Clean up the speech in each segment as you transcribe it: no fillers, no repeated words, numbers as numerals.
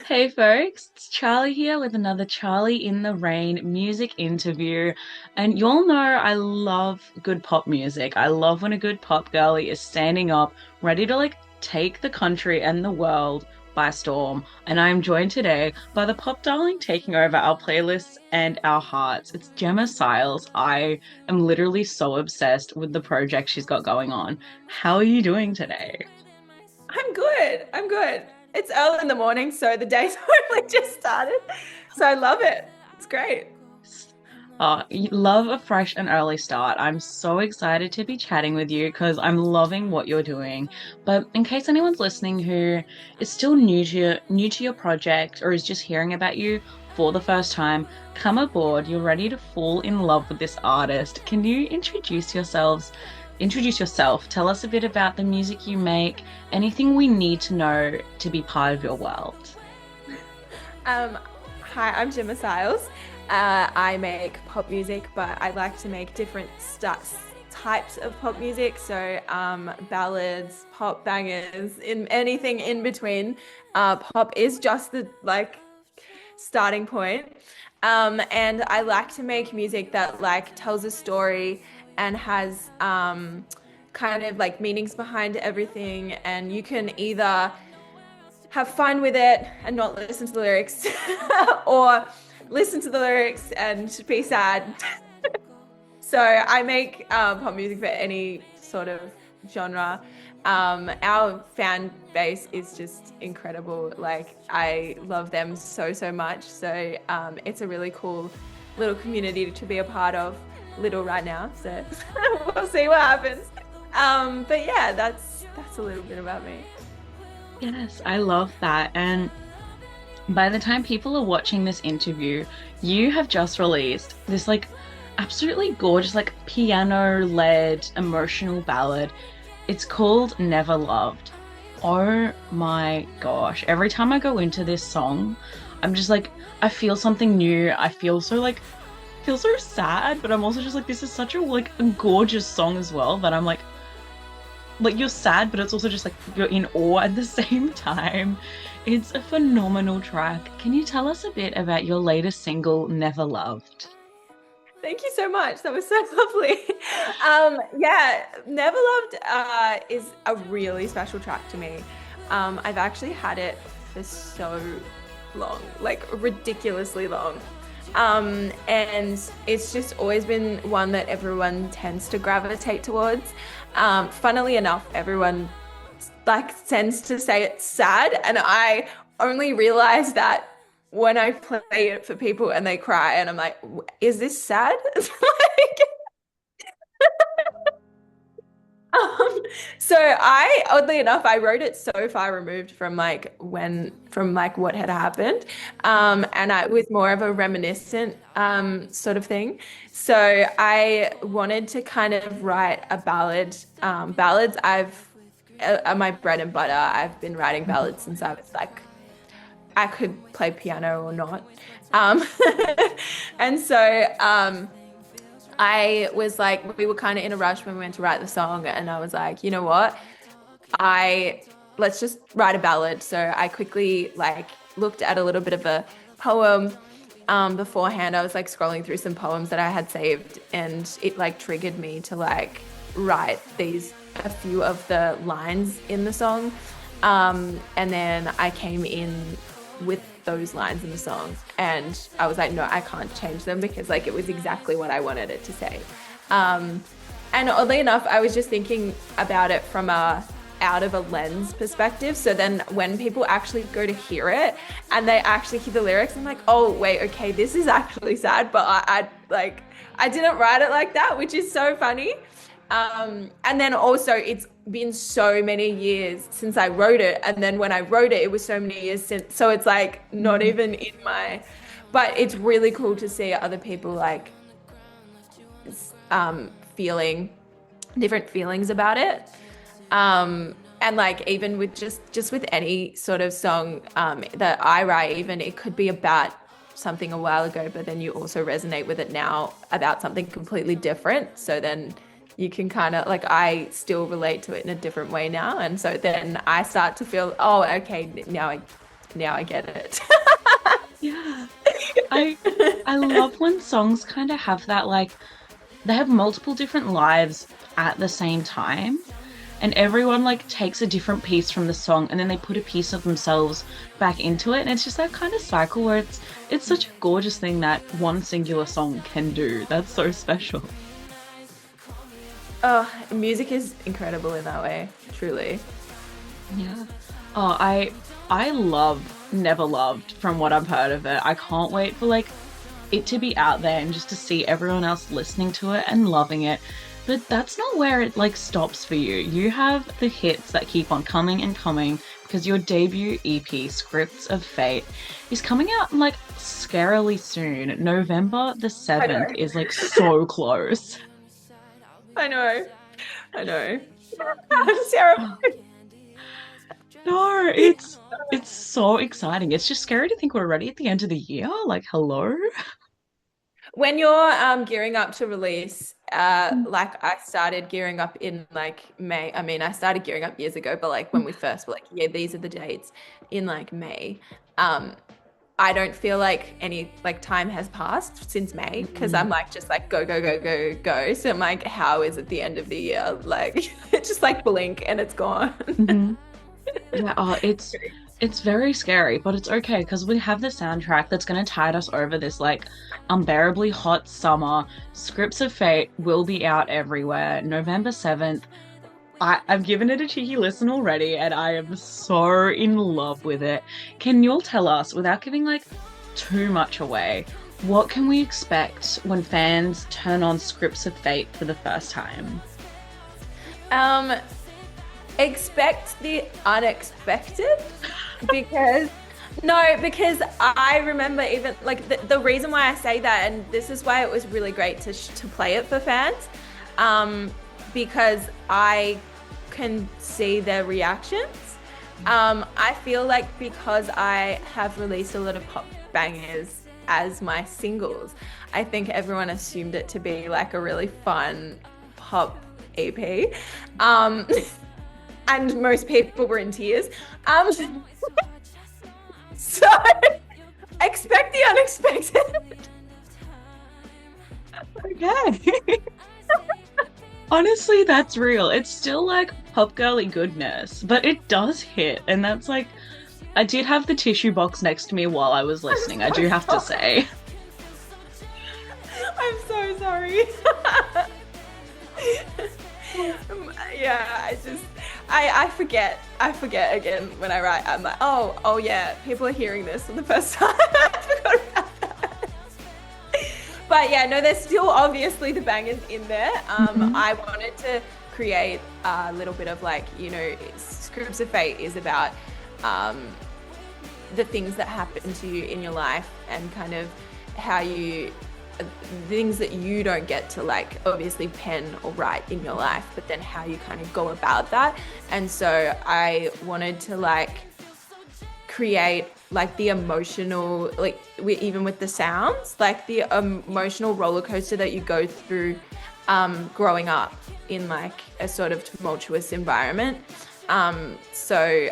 Hey folks, it's Charlie here with another Charlie in the Rain music interview. And you all know I love good pop music. I love when a good pop girly is standing up, ready to take the country and the world by storm. And I am joined today by the pop darling taking over our playlists and our hearts. It's Jemma Siles. I am literally so obsessed with the project she's got going on. How are you doing today? I'm good. I'm good. It's early in the morning, so the day's only just started. So I love it. It's great. Love a fresh and early start. I'm so excited to be chatting with you because I'm loving what you're doing. But in case anyone's listening who is still new to your project or is just hearing about you for the first time, come aboard. You're ready to fall in love with this artist. Can you introduce yourself? Tell us a bit about the music you make, anything we need to know to be part of your world. Um, Hi, I'm Jemma Siles. I make pop music, but I like to make different types of pop music. So ballads, pop bangers, in anything in between. Pop is just the starting point. And I like to make music that tells a story and has kind of like meanings behind everything. And you can either have fun with it and not listen to the lyrics, or listen to the lyrics and be sad. So I make pop music for any sort of genre. Our fan base is just incredible. Like I love them so, so much. So it's a really cool little community to be a part of, little right now. So we'll see what happens. But yeah, that's a little bit about me. Yes, I love that. And by the time people are watching this interview, you have just released this absolutely gorgeous, piano led emotional ballad. It's called Never Loved. Oh my gosh. Every time I go into this song, I'm just I feel something new. I feel so sad, but I'm also just this is such a gorgeous song as well that I'm you're sad, but it's also just you're in awe at the same time. It's a phenomenal track. Can you tell us a bit about your latest single, Never Loved? Thank you so much. That was so lovely. Yeah, Never Loved is a really special track to me. I've actually had it for so long, like ridiculously long. And it's just always been one that everyone tends to gravitate towards. Funnily enough, everyone tends to say it's sad, and I only realize that when I play it for people and they cry, and I'm like, is this sad? Um, so oddly enough, I wrote it so far removed from what had happened, and I with more of a reminiscent sort of thing. So I wanted to kind of write a ballad. Ballads, are my bread and butter. I've been writing ballads since I was I could play piano or not. Um, and so I was like, we were kind of in a rush when we went to write the song, and I was like, you know what? I Let's just write a ballad. So I quickly looked at a little bit of a poem beforehand. I was scrolling through some poems that I had saved, and it triggered me to write these a few of the lines in the song. And then I came in with those lines in the song, and I was like, no, I can't change them because it was exactly what I wanted it to say. Um, and oddly enough, I was just thinking about it from a out of a lens perspective. So then when people actually go to hear it and they actually hear the lyrics, I'm like, oh wait, okay, this is actually sad, but I didn't write it like that, which is so funny. And then also it's been so many years since I wrote it. And then when I wrote it, it was so many years since. So it's not even in my, but it's really cool to see other people feeling different feelings about it. And even with just with any sort of song that I write, even it could be about something a while ago, but then you also resonate with it now about something completely different. So then you can kind of I still relate to it in a different way now, and so then I start to feel, oh, okay, now I get it. Yeah. I I love when songs kind of have that like they have multiple different lives at the same time. And everyone like takes a different piece from the song and then they put a piece of themselves back into it. And it's just that kind of cycle where it's such a gorgeous thing that one singular song can do. That's so special. Oh, music is incredible in that way, truly. Yeah. Oh, I love Never Loved from what I've heard of it. I can't wait for like it to be out there and just to see everyone else listening to it and loving it. But that's not where it like stops for you. You have the hits that keep on coming and coming because your debut EP, Scripts of Fate, is coming out like scarily soon. November the I know. 7th is like so close. I know. I know. I'm Yes. Oh, terrified. no, it's so exciting. It's just scary to think we're already at the end of the year. Like, hello? When you're gearing up to release, like I started gearing up in like May. I mean, I started gearing up years ago, but like when we first were like, yeah, these are the dates in like May. Um, I don't feel like any like time has passed since May because I'm like just like go, go, go, go, go. So I'm like, how is it the end of the year? Like it's just like blink and it's gone. Mhm. Yeah, oh, it's very scary, but it's okay because we have the soundtrack that's going to tide us over this like unbearably hot summer. Scripts of Fate will be out everywhere. November 7th. I've given it a cheeky listen already, and I am so in love with it. Can you all tell us, without giving like too much away, what can we expect when fans turn on Scripts of Fate for the first time? Um, expect the unexpected because because I remember even like the reason why I say that, and this is why it was really great to play it for fans, because I can see their reactions. I feel like because I have released a lot of pop bangers as my singles, I think everyone assumed it to be like a really fun pop EP. Um, and most people were in tears. So expect the unexpected. Okay. Honestly, that's real. It's still like pop girly goodness, but it does hit. And that's like, I did have the tissue box next to me while I was listening, I I'm do have to so say. sorry. I'm so sorry. Yeah, I forget again when I write. I'm like, oh yeah, people are hearing this for the first time. I forgot about that. But yeah, no, there's still obviously the bangers in there. Mhm. I wanted to create a little bit of like, Scripts of Fate is about um, the things that happen to you in your life and kind of how you things that you don't get to like obviously pen or write in your life, but then how you kind of go about that. And so I wanted to like create like the emotional, like even with the sounds, like the emotional roller coaster that you go through growing up in like a sort of tumultuous environment. So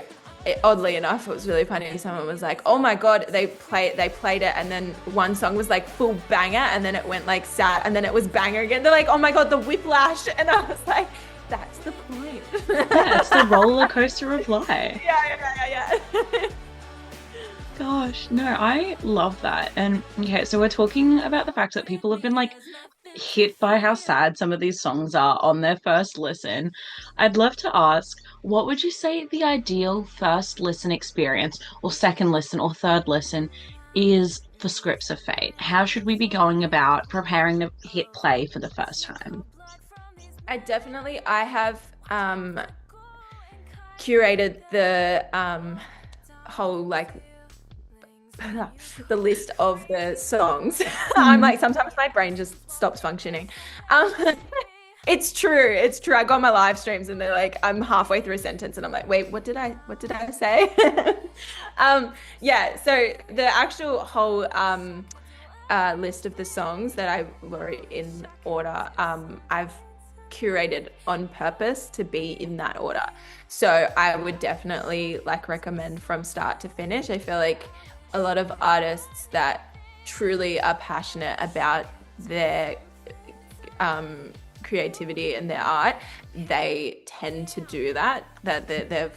oddly enough, it was really funny. Someone was like, "Oh my god, they played it, and then one song was like full banger, and then it went like sad, and then it was banger again." They're like, "Oh my god, the whiplash!" And I was like, "That's the point." Yeah, it's the roller coaster of life. Yeah. Gosh, no, I love that. And okay, so we're talking about the fact that people have been like hit by how sad some of these songs are on their first listen. I'd love to ask, what would you say the ideal first listen experience, or second listen, or third listen is for Scripts of Fate? How should we be going about preparing to hit play for the first time? I have curated the whole like the list of the songs. I'm Mm. like, sometimes my brain just stops functioning. Um, it's true. It's true. I got my live streams and they're like, I'm halfway through a sentence and I'm like, wait, what did I say? Yeah. So the actual whole list of the songs that I wrote in order, I've curated on purpose to be in that order. So I would definitely like recommend from start to finish. I feel like a lot of artists that truly are passionate about their creativity and their art, they tend to do that. They've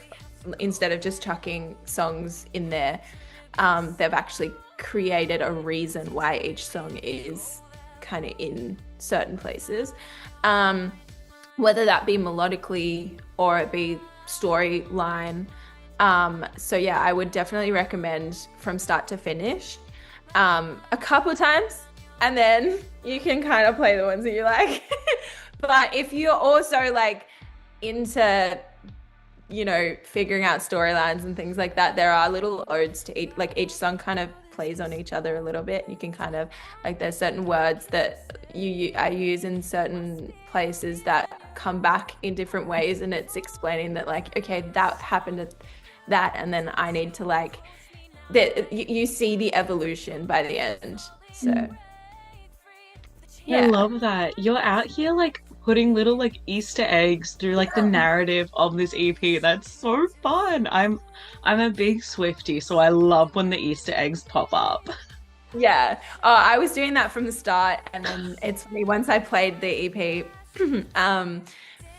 instead of just chucking songs in there, they've actually created a reason why each song is kind of in certain places, whether that be melodically or it be storyline. So yeah, I would definitely recommend from start to finish, a couple times, and then you can kind of play the ones that you like. But if you're also like into, you know, figuring out storylines and things like that, there are little odes to each, like each song kind of plays on each other a little bit. You can kind of like, there's certain words that I use in certain places that come back in different ways, and it's explaining that like, okay, that happened at that, and then I need to like that you see the evolution by the end. So I yeah. love that. You're out here like putting little like Easter eggs through like the narrative of this EP. That's so fun. I'm a big Swiftie, so I love when the Easter eggs pop up. Yeah. Oh, I was doing that from the start, and then it's funny, once I played the EP,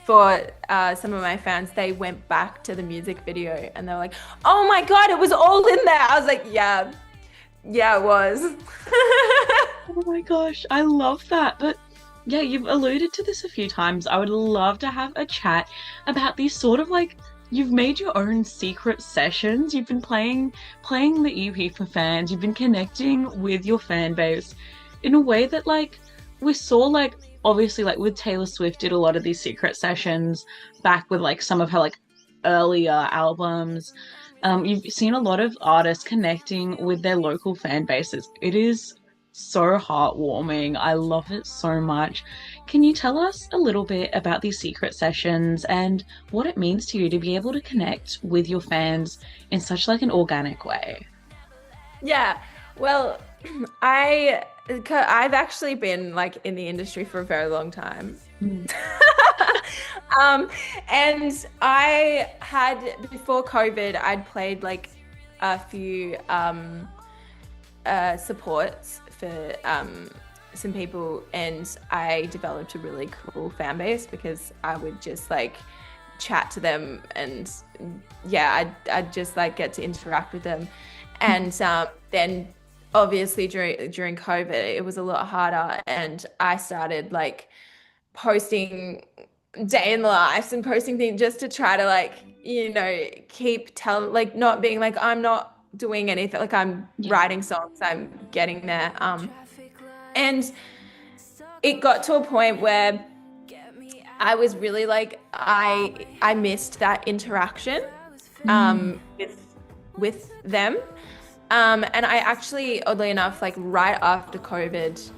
for some of my fans, they went back to the music video and they were like, "Oh my God, it was all in there." I was like, "Yeah, yeah, it was." Oh my gosh, I love that. But yeah, you've alluded to this a few times. I would love to have a chat about these sort of like you've made your own secret sessions. You've been playing the EP for fans. You've been connecting with your fan base in a way that like we saw like obviously like with Taylor Swift did a lot of these secret sessions back with like some of her like earlier albums. You've seen a lot of artists connecting with their local fan bases. It is so heartwarming. I love it so much. Can you tell us a little bit about these secret sessions and what it means to you to be able to connect with your fans in such like an organic way? Yeah. Well, I've actually been like in the industry for a very long time. Mm. And I had, before COVID, I'd played like a few supports for some people, and I developed a really cool fan base because I would just like chat to them, and yeah, I'd just like get to interact with them. And then obviously during COVID, it was a lot harder, and I started like posting day in the lives and posting things just to try to like, you know, keep telling, like not being like I'm not doing anything, like I'm Yeah. writing songs, I'm getting there. And it got to a point where I was really like I missed that interaction Mm. with them. And I actually, oddly enough, like right after COVID,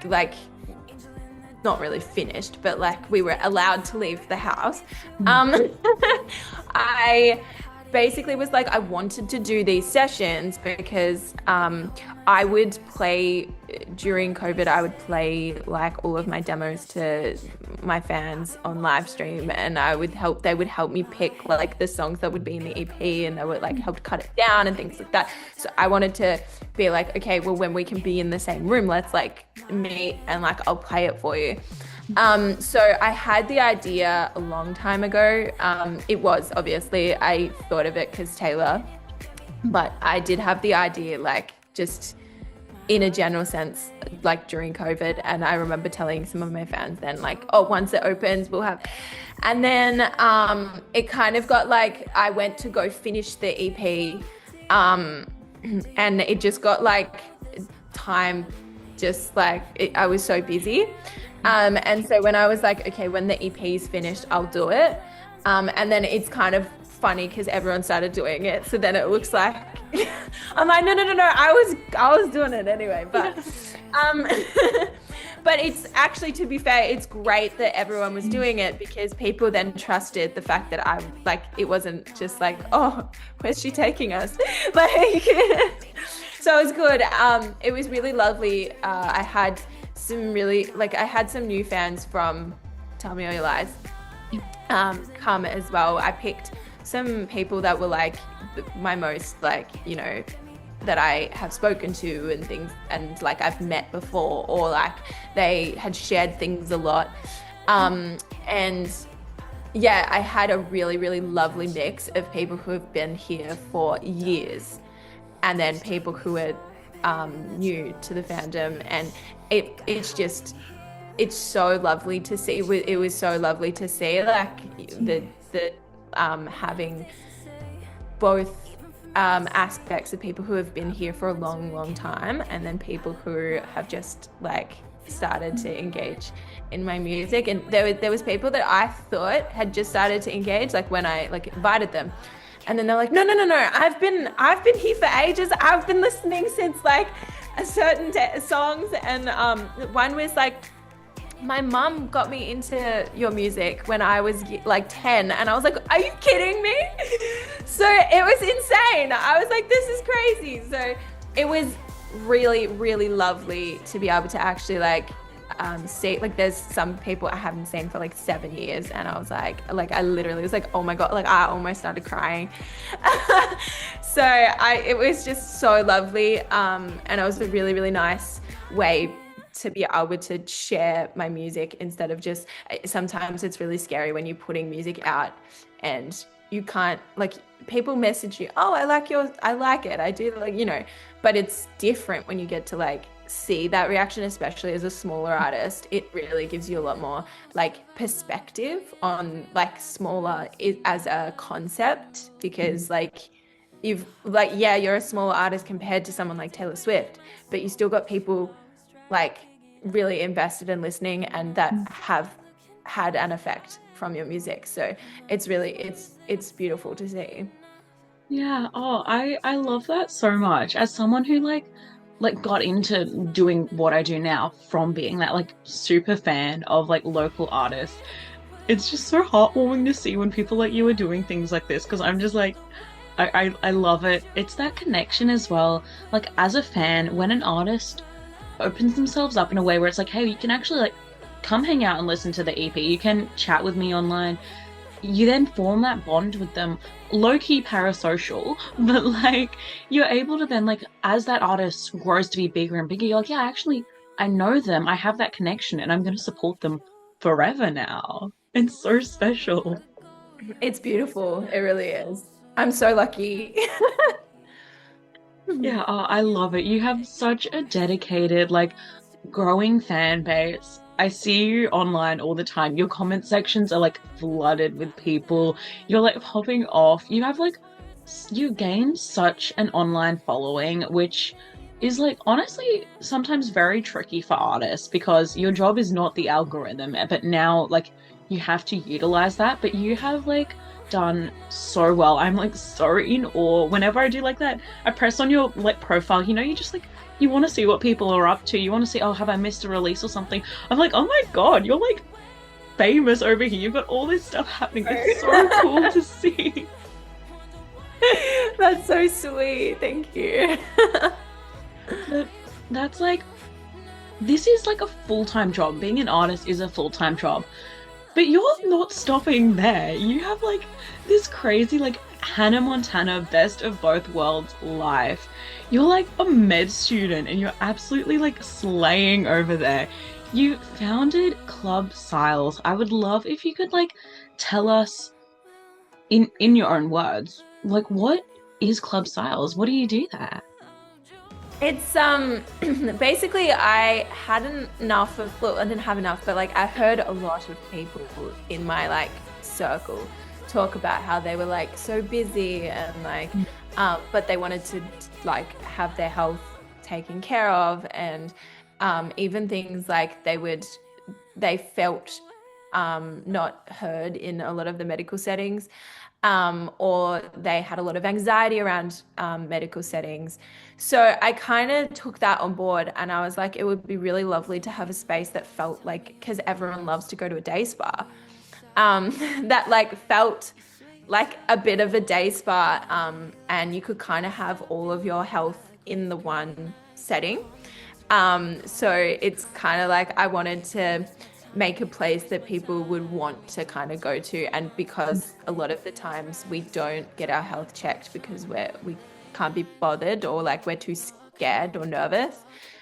like not really finished, but like we were allowed to leave the house. I basically was like, I wanted to do these sessions because I would play during COVID, I would play like all of my demos to my fans on live stream, and they would help me pick like the songs that would be in the EP, and they would like help cut it down and things like that. So I wanted to be like, okay, well, when we can be in the same room, let's like meet and like I'll play it for you. So I had the idea a long time ago. It was obviously, I thought of it because Taylor, but I did have the idea like just in a general sense, like during COVID. And I remember telling some of my fans then like, oh, once it opens, we'll have, and then it kind of got like, I went to go finish the EP, and it just got like time, just like I was so busy. And so when I was like, okay, when the EP is finished, I'll do it. And then it's kind of funny because everyone started doing it. So then it looks like I'm like, no, I was doing it anyway. But but it's actually, to be fair, it's great that everyone was doing it because people then trusted the fact that I like, it wasn't just like, oh, where's she taking us? Like, so it was good. It was really lovely. I had some really like I had some new fans from Tell Me All Your Lies come as well. I picked some people that were like my most like, you know, that I have spoken to and things and like I've met before or like they had shared things a lot. And yeah, I had a really, really lovely mix of people who have been here for years and then people who are new to the fandom. And it's so lovely to see. It was so lovely to see like the having both aspects of people who have been here for a long, long time, and then people who have just like started to engage in my music. And there was people that I thought had just started to engage, like when I like invited them, and then they're like, no, I've been here for ages. I've been listening since like a certain songs, and one was like, my mum got me into your music when I was like 10 and I was like, are you kidding me? So it was insane. I was like, this is crazy. So it was really, really lovely to be able to actually like see, like there's some people I haven't seen for like 7 years and I was like I literally was like, oh my God, like I almost started crying. So it was just so lovely. And it was a really, really nice way to be able to share my music instead of just, sometimes it's really scary when you're putting music out and you can't, like, people message you, oh, I like it, I do, like, you know, but it's different when you get to like see that reaction, especially as a smaller artist. It really gives you a lot more like perspective on like smaller as a concept, because like you've like, yeah, you're a smaller artist compared to someone like Taylor Swift, but you still got people like really invested in listening and that have had an effect from your music. So it's really, it's beautiful to see. Yeah, oh, I love that so much. As someone who like got into doing what I do now from being that like super fan of like local artists, it's just so heartwarming to see when people like you are doing things like this because I'm just like I love it. It's that connection as well. Like as a fan, when an artist opens themselves up in a way where it's like, hey, you can actually like come hang out and listen to the EP. You can chat with me online. You then form that bond with them, low-key parasocial, but like you're able to then like as that artist grows to be bigger and bigger, you're like, yeah, actually I know them, I have that connection and I'm gonna support them forever now. It's so special. It's beautiful. It really is. I'm so lucky. Yeah, oh, I love it. You have such a dedicated, like, growing fan base. I see you online all the time. Your comment sections are like flooded with people. You're like popping off. You have like, you gain such an online following, which is like honestly sometimes very tricky for artists because your job is not the algorithm, but now like you have to utilize that. But you have like done so well. I'm like so in awe. Whenever I do like that, I press on your like profile, you know, you just like you want to see what people are up to. You want to see, oh, have I missed a release or something? I'm like, oh my God, you're like famous over here. You've got all this stuff happening. It's so cool to see. That's so sweet. Thank you. But that's like, this is like a full-time job. Being an artist is a full-time job. But you're not stopping there. You have like this crazy like Hannah Montana best of both worlds life. You're like a med student and you're absolutely like slaying over there. You founded Club Siles. I would love if you could like tell us in your own words, like what is Club Siles? What do you do there? It's basically I hadn't enough of, well, I didn't have enough, but like I heard a lot of people in my like circle talk about how they were like so busy and like but they wanted to like have their health taken care of, and even things like they felt not heard in a lot of the medical settings, or they had a lot of anxiety around medical settings. So I kind of took that on board and I was like, it would be really lovely to have a space that felt like, because everyone loves to go to a day spa, that like felt like a bit of a day spa, and you could kind of have all of your health in the one setting. So it's kind of like I wanted to make a place that people would want to kind of go to. And because a lot of the times we don't get our health checked because we can't be bothered, or like we're too scared or nervous.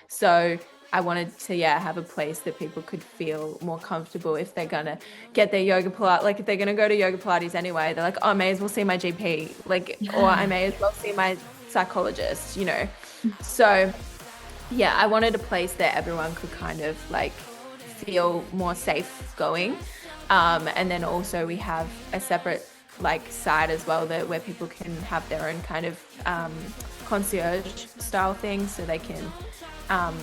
So I wanted to, yeah, have a place that people could feel more comfortable if they're gonna get their yoga Pilates. Like if they're gonna go to yoga Pilates anyway, they're like, oh, I may as well see my GP, like, or I Yeah. may as well see my psychologist, you know. So yeah, I wanted a place that everyone could kind of like feel more safe going. And then also we have a separate like side as well that where people can have their own kind of concierge style thing, so they can um,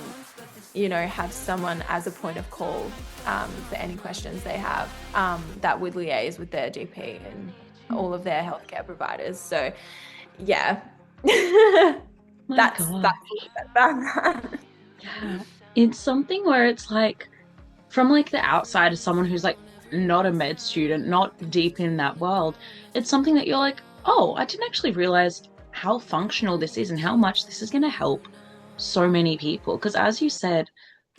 have someone as a point of call for any questions they have, that would liaise with their GP and all of their healthcare providers. So yeah. My That's God. the background. Yeah. It's something where it's like, from like the outside as someone who's like not a med student, not deep in that world, it's something that you're like, oh, I didn't actually realize how functional this is and how much this is going to help so many people. Because as you said,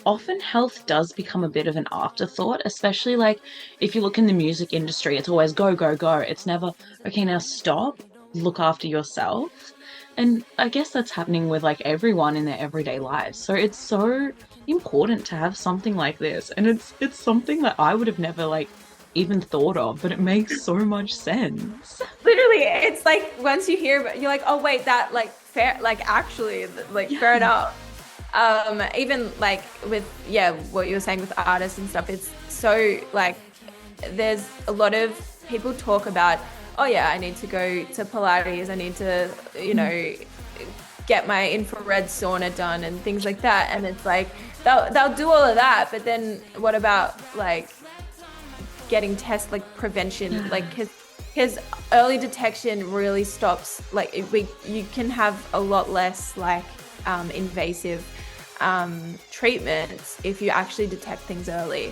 often health does become a bit of an afterthought, especially like if you look in the music industry, it's always go, go, go. It's never, okay, now stop, look after yourself. And I guess that's happening with like everyone in their everyday lives. So it's so important to have something like this. And it's something that I would have never like even thought of, but it makes so much sense. Literally, it's like once you hear about, you're like, oh wait, that like fair, like actually, like fair Yeah. enough. Even like with, yeah, what you were saying with artists and stuff, it's so like there's a lot of people talk about, oh yeah, I need to go to Pilates, I need to, get my infrared sauna done and things like that. And it's like they'll do all of that, but then what about like getting tests, like prevention, Yeah. like because early detection really stops, like you can have a lot less like invasive treatments if you actually detect things early.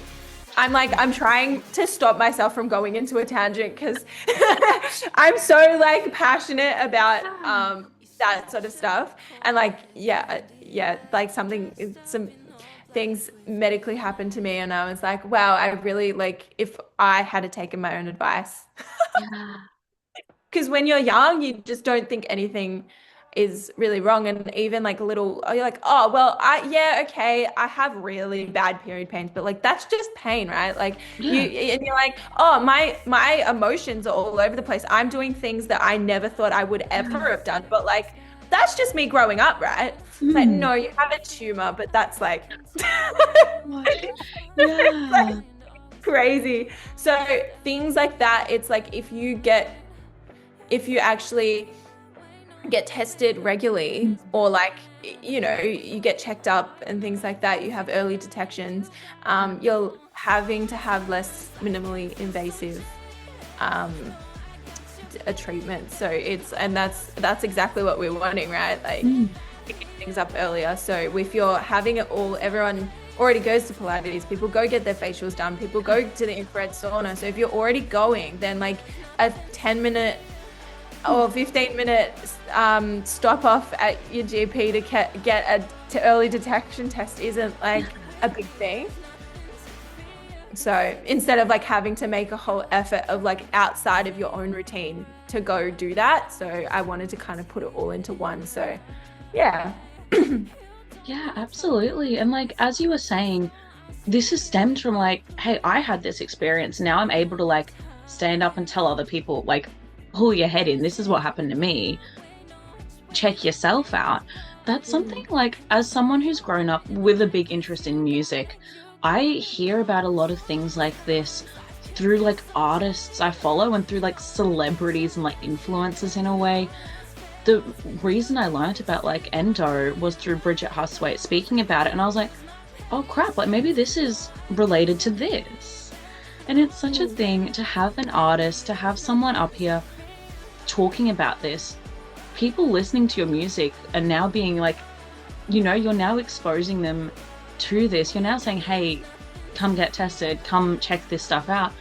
I'm trying to stop myself from going into a tangent because I'm so like passionate about that sort of stuff. And like, yeah, like some things medically happened to me, and I was like, wow, I really like if I had taken my own advice. Yeah. Because when you're young, you just don't think anything is really wrong. And even like a little, oh, you're like, oh, well, yeah, okay, I have really bad period pains, but like that's just pain, right? Like Yeah. and you're like, oh, my emotions are all over the place. I'm doing things that I never thought I would ever have done, but like that's just me growing up, right? Like, Mm. no, you have a tumor, but that's like Gosh. it's like Yeah. crazy. So things like that, it's like if you actually get tested regularly, or like you get checked up and things like that, you have early detections, you're having to have less minimally invasive um a treatment. So that's exactly what we're wanting, right? Like Mm. picking things up earlier. So if you're having it all, everyone already goes to Pilates, people go get their facials done, people go to the infrared sauna. So if you're already going, then like a 10-minute or 15-minute stop off at your GP to get to early detection test isn't like a big thing. So instead of like having to make a whole effort of like outside of your own routine to go do that, so I wanted to kind of put it all into one. So yeah. Yeah, absolutely. And like as you were saying, this is stemmed from like, hey, I had this experience. Now I'm able to like stand up and tell other people, like, pull your head in. This is what happened to me. Check yourself out. That's something like, as someone who's grown up with a big interest in music, I hear about a lot of things like this through like artists I follow and through like celebrities and like influencers in a way. The reason I learned about like endo was through Bridget Hustwaite speaking about it, and I was like, oh crap, like maybe this is related to this. And it's such a thing to have an artist, to have someone up here talking about this. People listening to your music and now being like, you're now exposing them to this. You're now saying, hey, come get tested, come check this stuff out.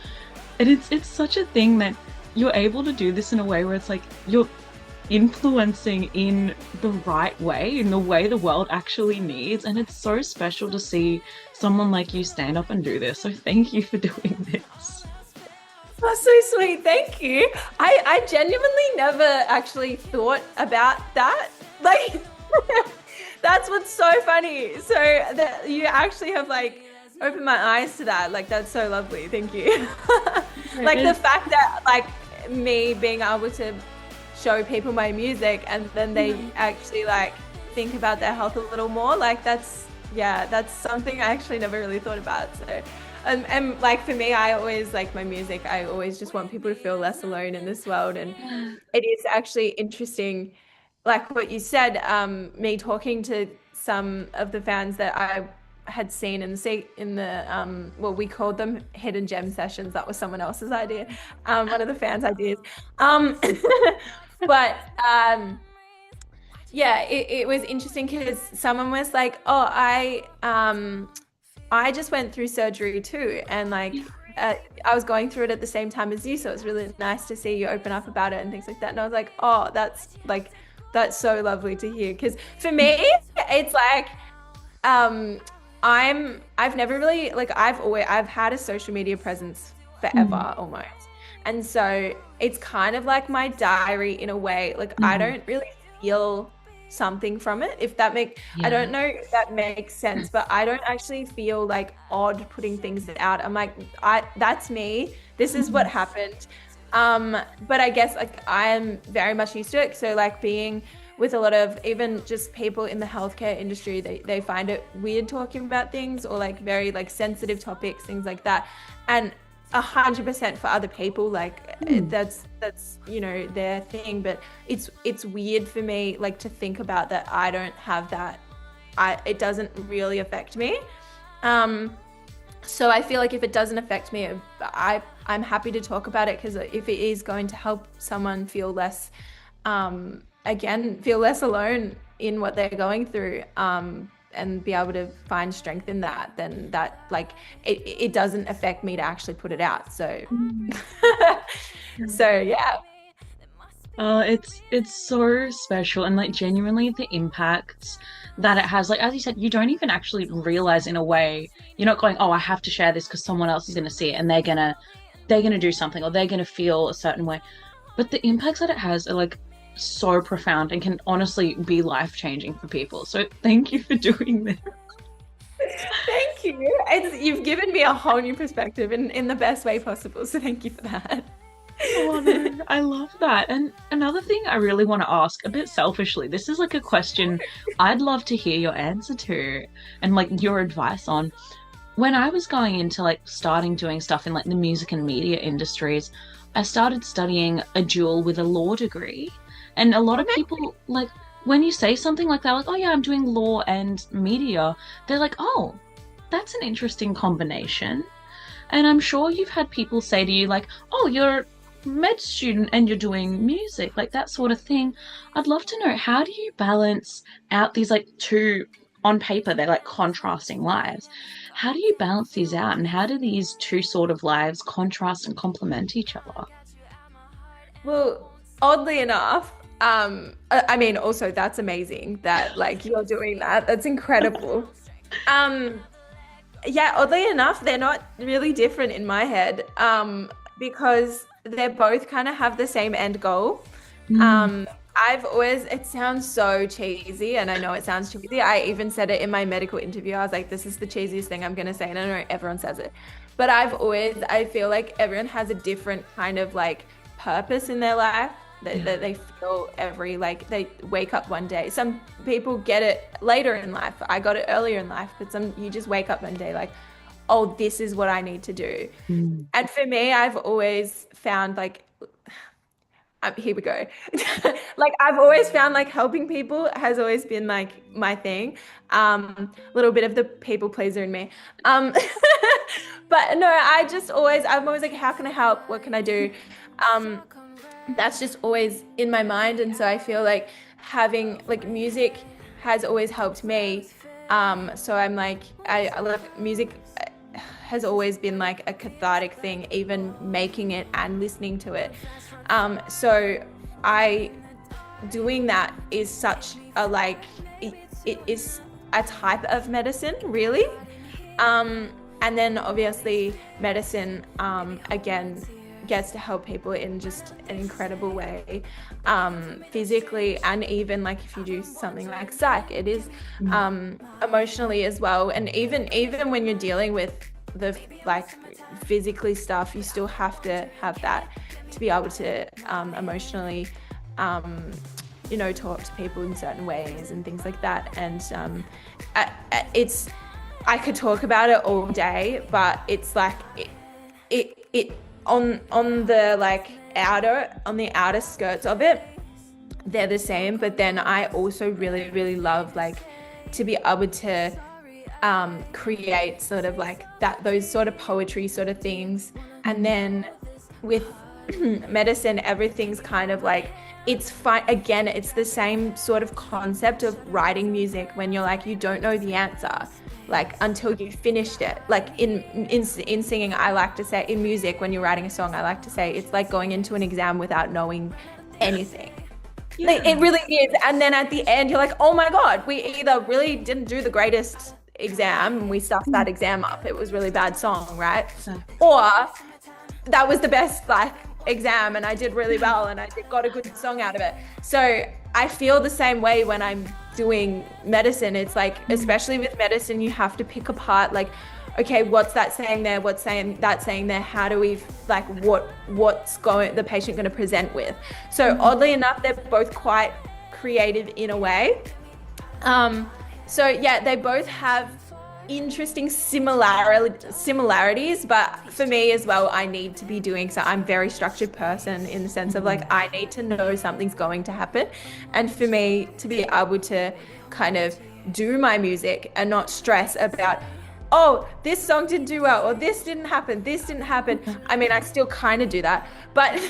And it's such a thing that you're able to do this in a way where it's like influencing in the right way, in the way the world actually needs. And it's so special to see someone like you stand up and do this. So thank you for doing this. Oh, so sweet. Thank you. I genuinely never actually thought about that. Like, that's what's so funny. So that you actually have like opened my eyes to that. Like, that's so lovely. Thank you. Like the fact that like me being able to show people my music and then they actually like think about their health a little more. Like yeah, that's something I actually never really thought about. So and like for me, I always like my music. I always just want people to feel less alone in this world. And it is actually interesting, like what you said, me talking to some of the fans that I had seen in the well, we called them hidden gem sessions. That was someone else's idea, one of the fans' ideas. Um, but yeah, it was interesting because someone was like, "Oh, I just went through surgery too, and like I was going through it at the same time as you, so it's really nice to see you open up about it and things like that." And I was like, "Oh, that's so lovely to hear." Because for me, it's like I've never really like I've had a social media presence forever almost. And so it's kind of like my diary in a way. Like I don't really feel something from it. If that make I don't know if that makes sense, but I don't actually feel like odd putting things out. I'm like, that's me. This is what happened. But I guess like I am very much used to it. So like being with a lot of even just people in the healthcare industry, they find it weird talking about things or like very like sensitive topics, things like that. And 100% for other people, like that's you know their thing. But it's weird for me like to think about that. I don't have that. It doesn't really affect me. So I feel like if it doesn't affect me, I'm happy to talk about it because if it is going to help someone feel less, again, feel less alone in what they're going through, and be able to find strength in that, then that like it doesn't affect me to actually put it out. So, so yeah. It's so special and like genuinely the impacts that it has. Like as you said, you don't even actually realize in a way. You're not going, oh, I have to share this because someone else is gonna see it and they're gonna do something or they're gonna feel a certain way. But the impacts that it has are like so profound and can honestly be life changing for people. So thank you for doing this. Thank you. You've given me a whole new perspective in the best way possible. So thank you for that. Oh no, I love that. And another thing I really want to ask, a bit selfishly, this is like a question I'd love to hear your answer to and like your advice on. When I was going into like starting doing stuff in like the music and media industries, I started studying a dual with a law degree. And a lot of people like when you say something like that, like, oh yeah, I'm doing law and media, they're like, oh, that's an interesting combination. And I'm sure you've had people say to you, like, oh, you're a med student and you're doing music, like that sort of thing. I'd love to know, how do you balance out these like two, on paper, they're like contrasting lives. How do you balance these out and how do these two sort of lives contrast and complement each other? Well, oddly enough, I mean, also that's amazing that like you're doing that. That's incredible. Um, yeah, oddly enough, they're not really different in my head, because they both kind of have the same end goal. Mm, I've always, it sounds so cheesy, and I know it sounds cheesy. I even said it in my medical interview. I was like, this is the cheesiest thing I'm gonna say, and I know everyone says it, but I feel like everyone has a different kind of like purpose in their life that they feel every, like they wake up one day. Some people get it later in life. I got it earlier in life, but some you just wake up one day like, oh, this is what I need to do. mm, And for me, I've always found like, here we go. Like I've always found like helping people has always been like my thing. A little bit of the people pleaser in me. But no, I'm always like, how can I help? What can I do? Um, that's just always in my mind. And so I feel like having like music has always helped me. So I'm like, I love music, has always been like a cathartic thing, even making it and listening to it. So I doing that is such a like it is a type of medicine, really. Um, and then obviously medicine, again, gets to help people in just an incredible way, physically, and even like if you do something like psych, it is emotionally as well. And even when you're dealing with the like physically stuff, you still have to have that to be able to emotionally talk to people in certain ways and things like that. And it's I could talk about it all day, but it's like it on the like outer skirts of it, they're the same. But then I also really, really love like to be able to create sort of like that, those sort of poetry sort of things. And then with medicine, everything's kind of like, it's fine. Again, it's the same sort of concept of writing music when you're like, you don't know the answer like until you finished it. Like in singing, I like to say, in music, when you're writing a song, I like to say it's like going into an exam without knowing anything. Yeah. Like, it really is. And then at the end, you're like, oh my God, we either really didn't do the greatest exam and we stuffed that exam up. It was really bad song, right? Or that was the best like exam and I did really well and got a good song out of it. So I feel the same way when I'm doing medicine. It's like, especially with medicine, you have to pick apart like, okay, what's that saying there? What's that saying there? How do we like what's the patient going to present with? So oddly enough, they're both quite creative in a way. So yeah, they both have interesting similarities, but for me as well, I need to be doing so. I'm a very structured person in the sense of like, I need to know something's going to happen. And for me to be able to kind of do my music and not stress about, oh, this song didn't do well, or this didn't happen. I mean, I still kind of do that, but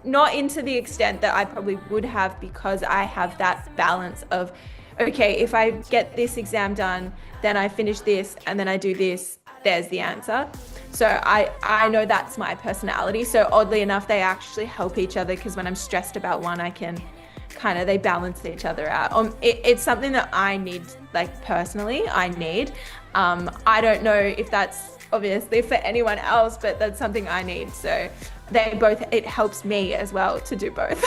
not into the extent that I probably would have, because I have that balance of, okay, if I get this exam done, then I finish this and then I do this, there's the answer. So I know that's my personality. So oddly enough, they actually help each other, because when I'm stressed about one, I can kind of, they balance each other out. It's something that I need, like personally, I need. I don't know if that's obviously for anyone else, but that's something I need. So it helps me as well to do both.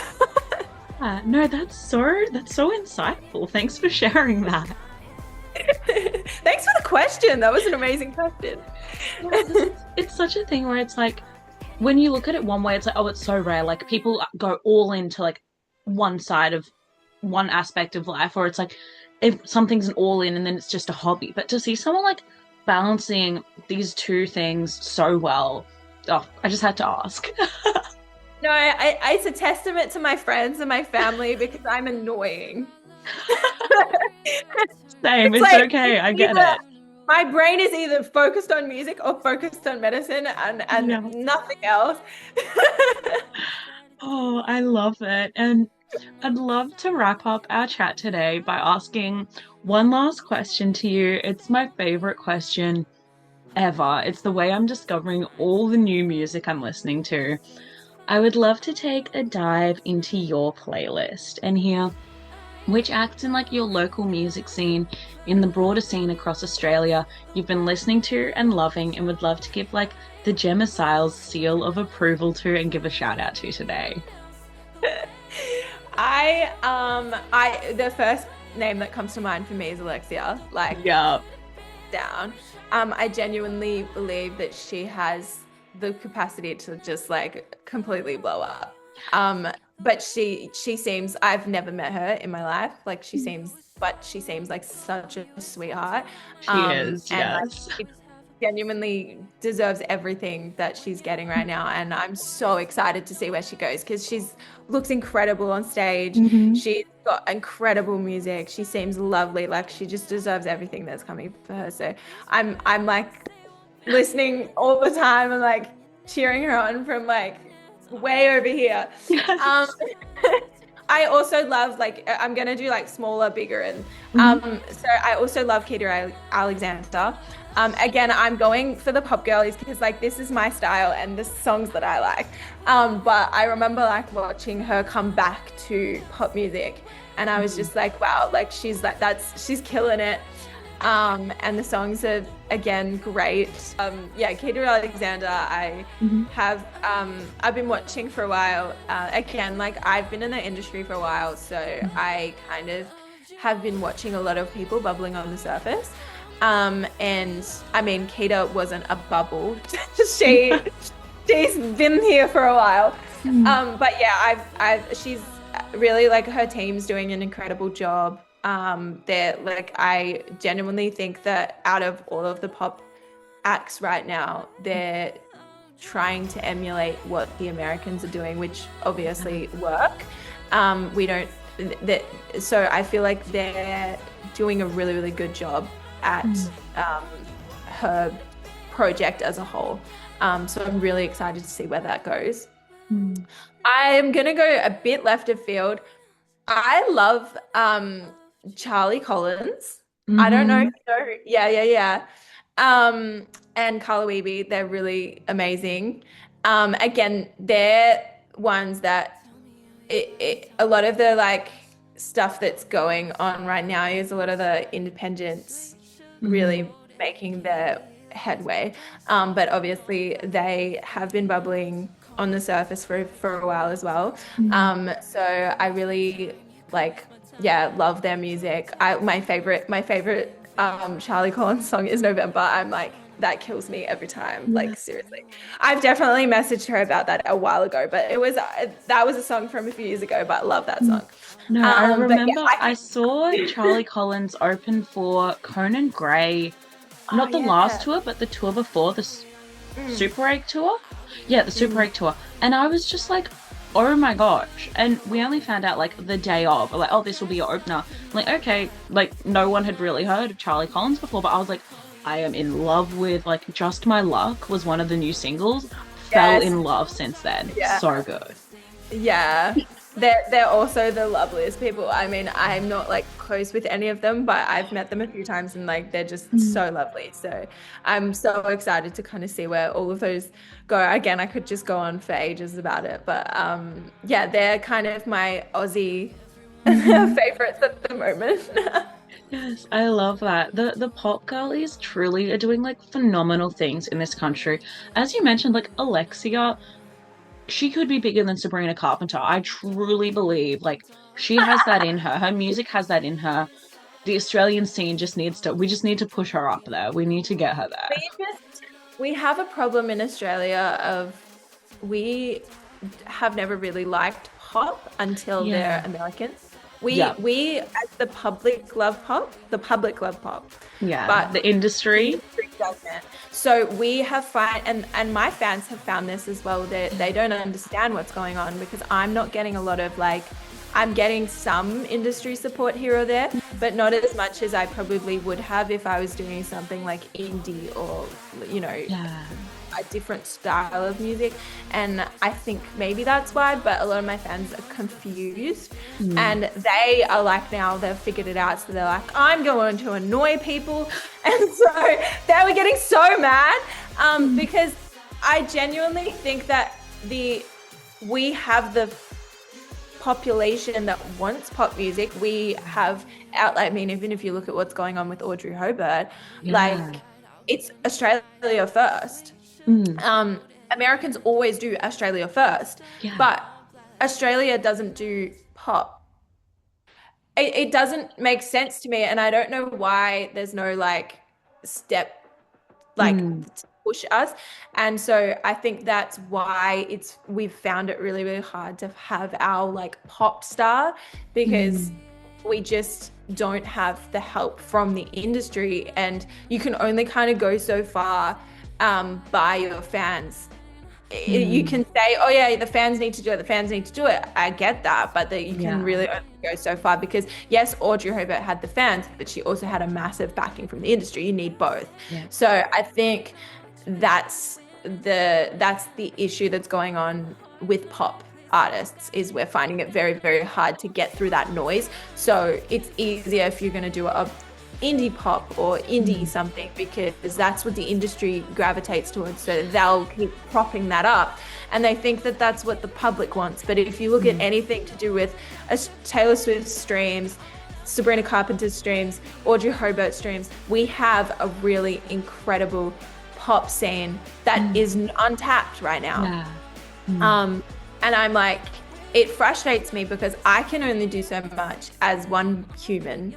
No, that's so insightful. Thanks for sharing that. Thanks for the question. That was an amazing question. It's such a thing where it's like, when you look at it one way, it's like, oh, it's so rare. Like people go all into like one side of one aspect of life, or it's like if something's an all in and then it's just a hobby. But to see someone like balancing these two things so well, oh, I just had to ask. No, it's a testament to my friends and my family, because I'm annoying. Same, it's like, okay, I get it. My brain is either focused on music or focused on medicine and yeah, nothing else. Oh, I love it. And I'd love to wrap up our chat today by asking one last question to you. It's my favorite question ever. It's the way I'm discovering all the new music I'm listening to. I would love to take a dive into your playlist and hear which acts in like your local music scene, in the broader scene across Australia, you've been listening to and loving, and would love to give like the Jemma Siles seal of approval to and give a shout out to today. The first name that comes to mind for me is Alexia. Like, yeah, down. I genuinely believe that she has the capacity to just like completely blow up. But she seems, I've never met her in my life. Like she seems like such a sweetheart. She is, and yes. Like, she genuinely deserves everything that she's getting right now. And I'm so excited to see where she goes, because she's looks incredible on stage. Mm-hmm. She's got incredible music. She seems lovely. Like she just deserves everything that's coming for her. So I'm like listening all the time and like cheering her on from like way over here. Yes. I also love like I'm gonna do like smaller, bigger, and Mhm. so I also love Alexander. Again, I'm going for the pop girlies because like this is my style and the songs that I like. But I remember like watching her come back to pop music, and I was Mhm. just like, wow, like she's killing it. And the songs are again great. Yeah, Katie Alexander, Mhm. I've been watching for a while. Again, like I've been in the industry for a while, so Mhm. I kind of have been watching a lot of people bubbling on the surface. And I mean, Keita wasn't a bubble. She she's been here for a while. Mhm. But yeah, she's really like her team's doing an incredible job. They're like I genuinely think that out of all of the pop acts right now, they're trying to emulate what the Americans are doing, which Yeah. obviously work. We don't that so I feel like they're doing a really, really good job at Mhm. her project as a whole. So I'm really excited to see where that goes. Mhm. I'm gonna go a bit left of field. I love Charlie Collins. I don't know if Mhm. you know. Yeah, yeah, yeah. And Carla Weeby, they're really amazing. Again, they're ones that a lot of the like stuff that's going on right now is a lot of the independents Mhm. really making their headway. But obviously they have been bubbling on the surface for a while as well. Mhm. So I really like, yeah, love their music. My favorite Charlie Collins song is November. I'm like, that kills me every time. Yeah. Like seriously. I've definitely messaged her about that a while ago, but it was that was a song from a few years ago, but I love that Mhm. song. No, I But yeah, remember I saw Charlie Collins open for Conan Gray, oh not the last yeah. tour, but the tour before, the Mm, Super 8 tour. Yeah, the Super mm. 8 tour. And I was just like, oh my gosh. And we only found out like the day of, like, oh, this will be your opener. I'm like, okay, like no one had really heard of Charlie Collins before, but I was like, I am in love with like Just My Luck was one of the new singles. Fell Yes, in love since then. yeah, So good. yeah. They're also the loveliest people. I mean, I'm not like close with any of them, but I've met them a few times and like they're just Mm. so lovely. So I'm so excited to kind of see where all of those go. Again, I could just go on for ages about it, but yeah, they're kind of my Aussie Mhm. favorites at the moment. Yes, I love that. The pop girlies truly are doing like phenomenal things in this country. As you mentioned, like Alexia, she could be bigger than Sabrina Carpenter. I truly believe like she has that in her. Her music has that in her. The Australian scene just needs to we just need to push her up there. We need to get her there. We have a problem in Australia of we have never really liked pop until they're Yeah. American. Yeah. We as the public love pop, Yeah. but The the industry. industry doesn't. So we have found, and my fans have found this as well, that they don't understand what's going on because I'm not getting a lot of like, I'm getting some industry support here or there, but not as much as I probably would have if I was doing something like indie or, you know, Yeah. a different style of music. And I think maybe that's why, but a lot of my fans are confused Mm. and they are like, now they've figured it out. So they're like, I'm going to annoy people. And so they were getting so mad Mm. because I genuinely think that we have the population that wants pop music. We have I mean, even if you look at what's going on with Audrey Hobart, Yeah. like it's Australia first. Mm. Um, Americans always do Australia first, Yeah. but Australia doesn't do pop. It doesn't make sense to me, and I don't know why there's no like step like Mm. to push us. And so I think that's why we've found it really, really hard to have our like pop star because Mm. we just don't have the help from the industry, and you can only kind of go so far by your fans. You Mm. can say, oh yeah, the fans need to do it, the fans need to do it. I get that, but that you can Yeah. really only go so far because yes, Audrey Hobart had the fans, but she also had a massive backing from the industry. You need both. Yeah. So I think that's the issue that's going on with pop. artists is we're finding it very, very hard to get through that noise. So it's easier if you're going to do a indie pop or indie something, because that's what the industry gravitates towards. So they'll keep propping that up, and they think that that's what the public wants. But if you look at anything to do with Taylor Swift streams, Sabrina Carpenter streams, Audrey Hobart streams, we have a really incredible pop scene that is untapped right now. And I'm like, it frustrates me because I can only do so much as one human,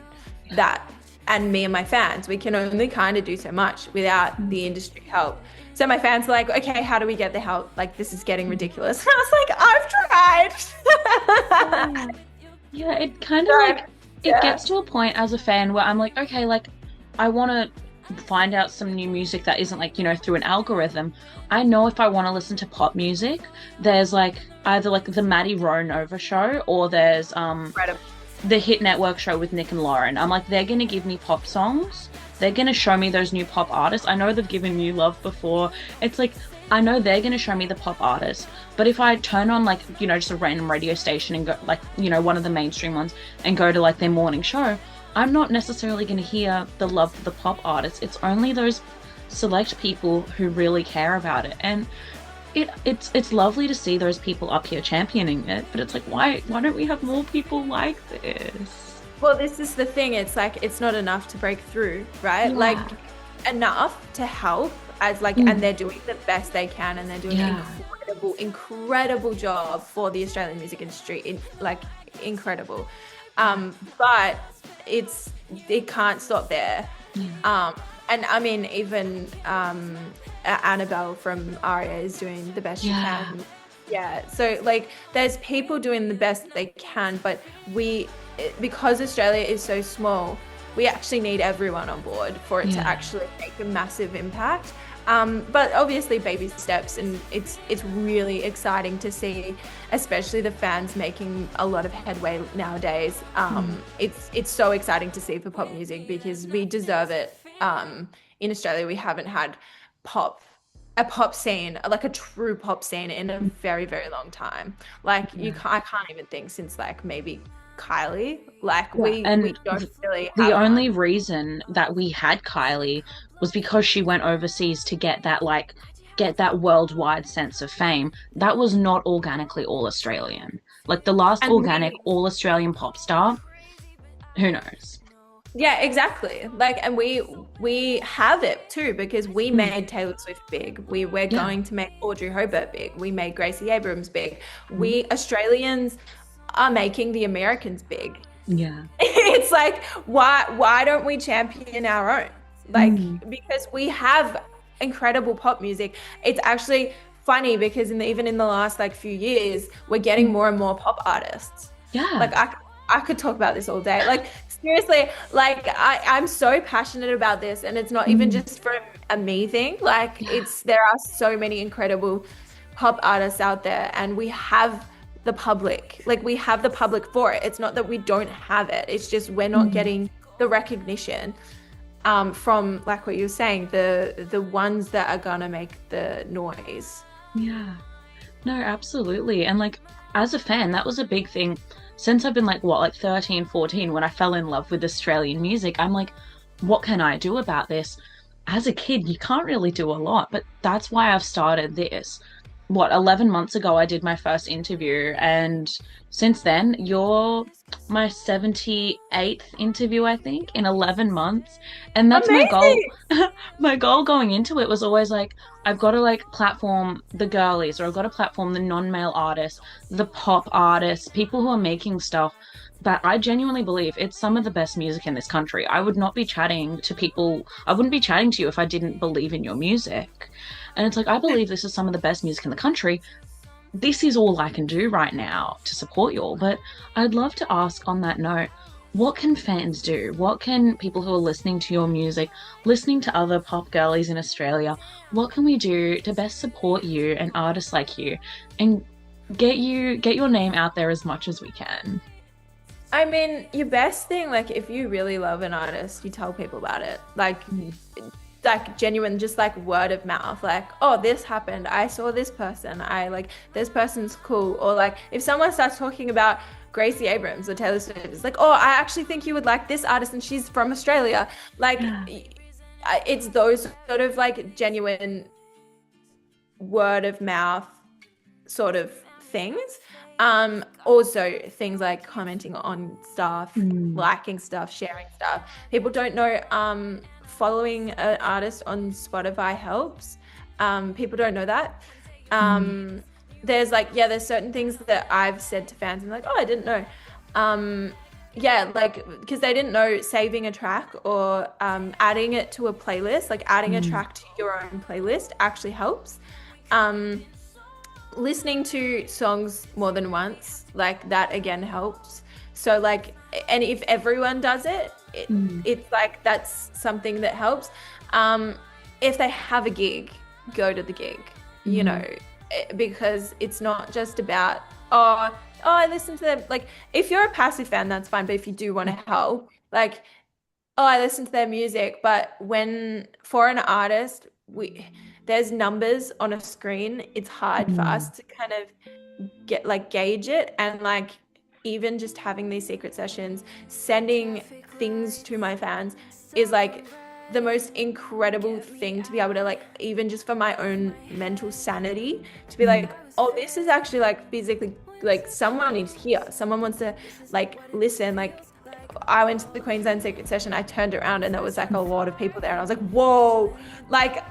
and me and my fans, we can only kind of do so much without the industry help. So my fans are like, okay, how do we get the help? Like, this is getting ridiculous. And I was like, I've tried. Yeah, it kind of like, it gets to a point as a fan where I'm like, okay, like, I want to find out some new music that isn't like, through an algorithm. I know if I want to listen to pop music, there's like either like the Maddie Rowe Nova show, or there's the Hit Network show with Nick and Lauren. I'm like, they're going to give me pop songs. They're going to show me those new pop artists. I know they've given you love before. It's like, I know they're going to show me the pop artists. But if I turn on like, just a random radio station and go like, one of the mainstream ones, and go to like their morning show, I'm not necessarily going to hear the love for the pop artists. It's only those select people who really care about it. And it's lovely to see those people up here championing it, but it's like, why don't we have more people like this? Well, this is the thing. It's like, it's not enough to break through, right? Yeah. Like, enough to help as like, and they're doing the best they can, and they're doing an incredible job for the Australian music industry. Incredible. But it can't stop there. And I mean, even Annabelle from Aria is doing the best she can. Yeah. So like, there's people doing the best they can, but because Australia is so small, we actually need everyone on board for it to actually make a massive impact. But obviously baby steps, and it's really exciting to see, especially the fans making a lot of headway nowadays. It's so exciting to see for pop music, because we deserve it. In Australia, we haven't had a pop scene, like a true pop scene, in a very, very long time. Like I can't even think since like maybe Kylie. Like we don't really have the only reason that we had Kylie was because she went overseas to get that worldwide sense of fame. That was not organically all Australian. Like the last organic all Australian pop star, who knows? Yeah, exactly. Like, and we have it too, because we made Taylor Swift big. We're going to make Audrey Hobart big. We made Gracie Abrams big. We Australians are making the Americans big. Yeah. It's like, why don't we champion our own? Like, because we have incredible pop music. It's actually funny because even in the last like few years, we're getting more and more pop artists. Yeah. Like I could talk about this all day. Like seriously, like I'm so passionate about this, and it's not even just for a me thing. Like there are so many incredible pop artists out there, and we have the public. Like we have the public for it. It's not that we don't have it. It's just we're not getting the recognition from, like what you were saying, the ones that are gonna make the noise. Yeah. No, absolutely. And like as a fan, that was a big thing. Since I've been like 13, 14, when I fell in love with Australian music, I'm like, what can I do about this? As a kid, you can't really do a lot, but that's why I've started this. 11 months ago, I did my first interview, and since then, you're my 78th interview, I think, in 11 months. And that's amazing. My goal. My goal going into it was always like, I've got to like platform the girlies, or I've got to platform the non-male artists, the pop artists, people who are making stuff that I genuinely believe it's some of the best music in this country. I would not be chatting to people. I wouldn't be chatting to you if I didn't believe in your music. And it's like, I believe this is some of the best music in the country. This is all I can do right now to support you all. But I'd love to ask on that note, what can fans do? What can people who are listening to your music, listening to other pop girlies in Australia, what can we do to best support you and artists like you, and get your name out there as much as we can? I mean, your best thing, like if you really love an artist, you tell people about it. Like like genuine, just like word of mouth, like, oh, this happened, I saw this person, I like this person's cool. Or like if someone starts talking about Gracie Abrams or Taylor Swift, it's like, oh, I actually think you would like this artist and she's from Australia. Like Yeah. it's those sort of like genuine word of mouth sort of things. Also things like commenting on stuff, Mm. liking stuff, sharing stuff. People don't know following an artist on Spotify helps. People don't know that. Mm. There's like, yeah, there's certain things that I've said to fans and like, oh, I didn't know. Yeah, like because they didn't know saving a track or adding it to a playlist, like adding a Mm. track to your own playlist actually helps. Um, Listening to songs more than once, like that again helps. So like, and if everyone does Mm. it's like that's something that helps. Um, if they have a gig, go to the gig, you know, Mm. because it's not just about, oh, I listen to them. Like, if you're a passive fan, that's fine. But if you do want to help, like, oh, I listen to their music, but when for an artist, we there's numbers on a screen. It's hard for us Mm. to kind of get like gauge it, and like even just having these secret sessions, sending things to my fans is like the most incredible thing to be able to like, even just for my own mental sanity, to be Mm. like, oh, this is actually like physically, like someone is here, someone wants to like listen. Like I went to the Queensland secret session, I turned around and there was like a lot of people there and I was like, whoa, like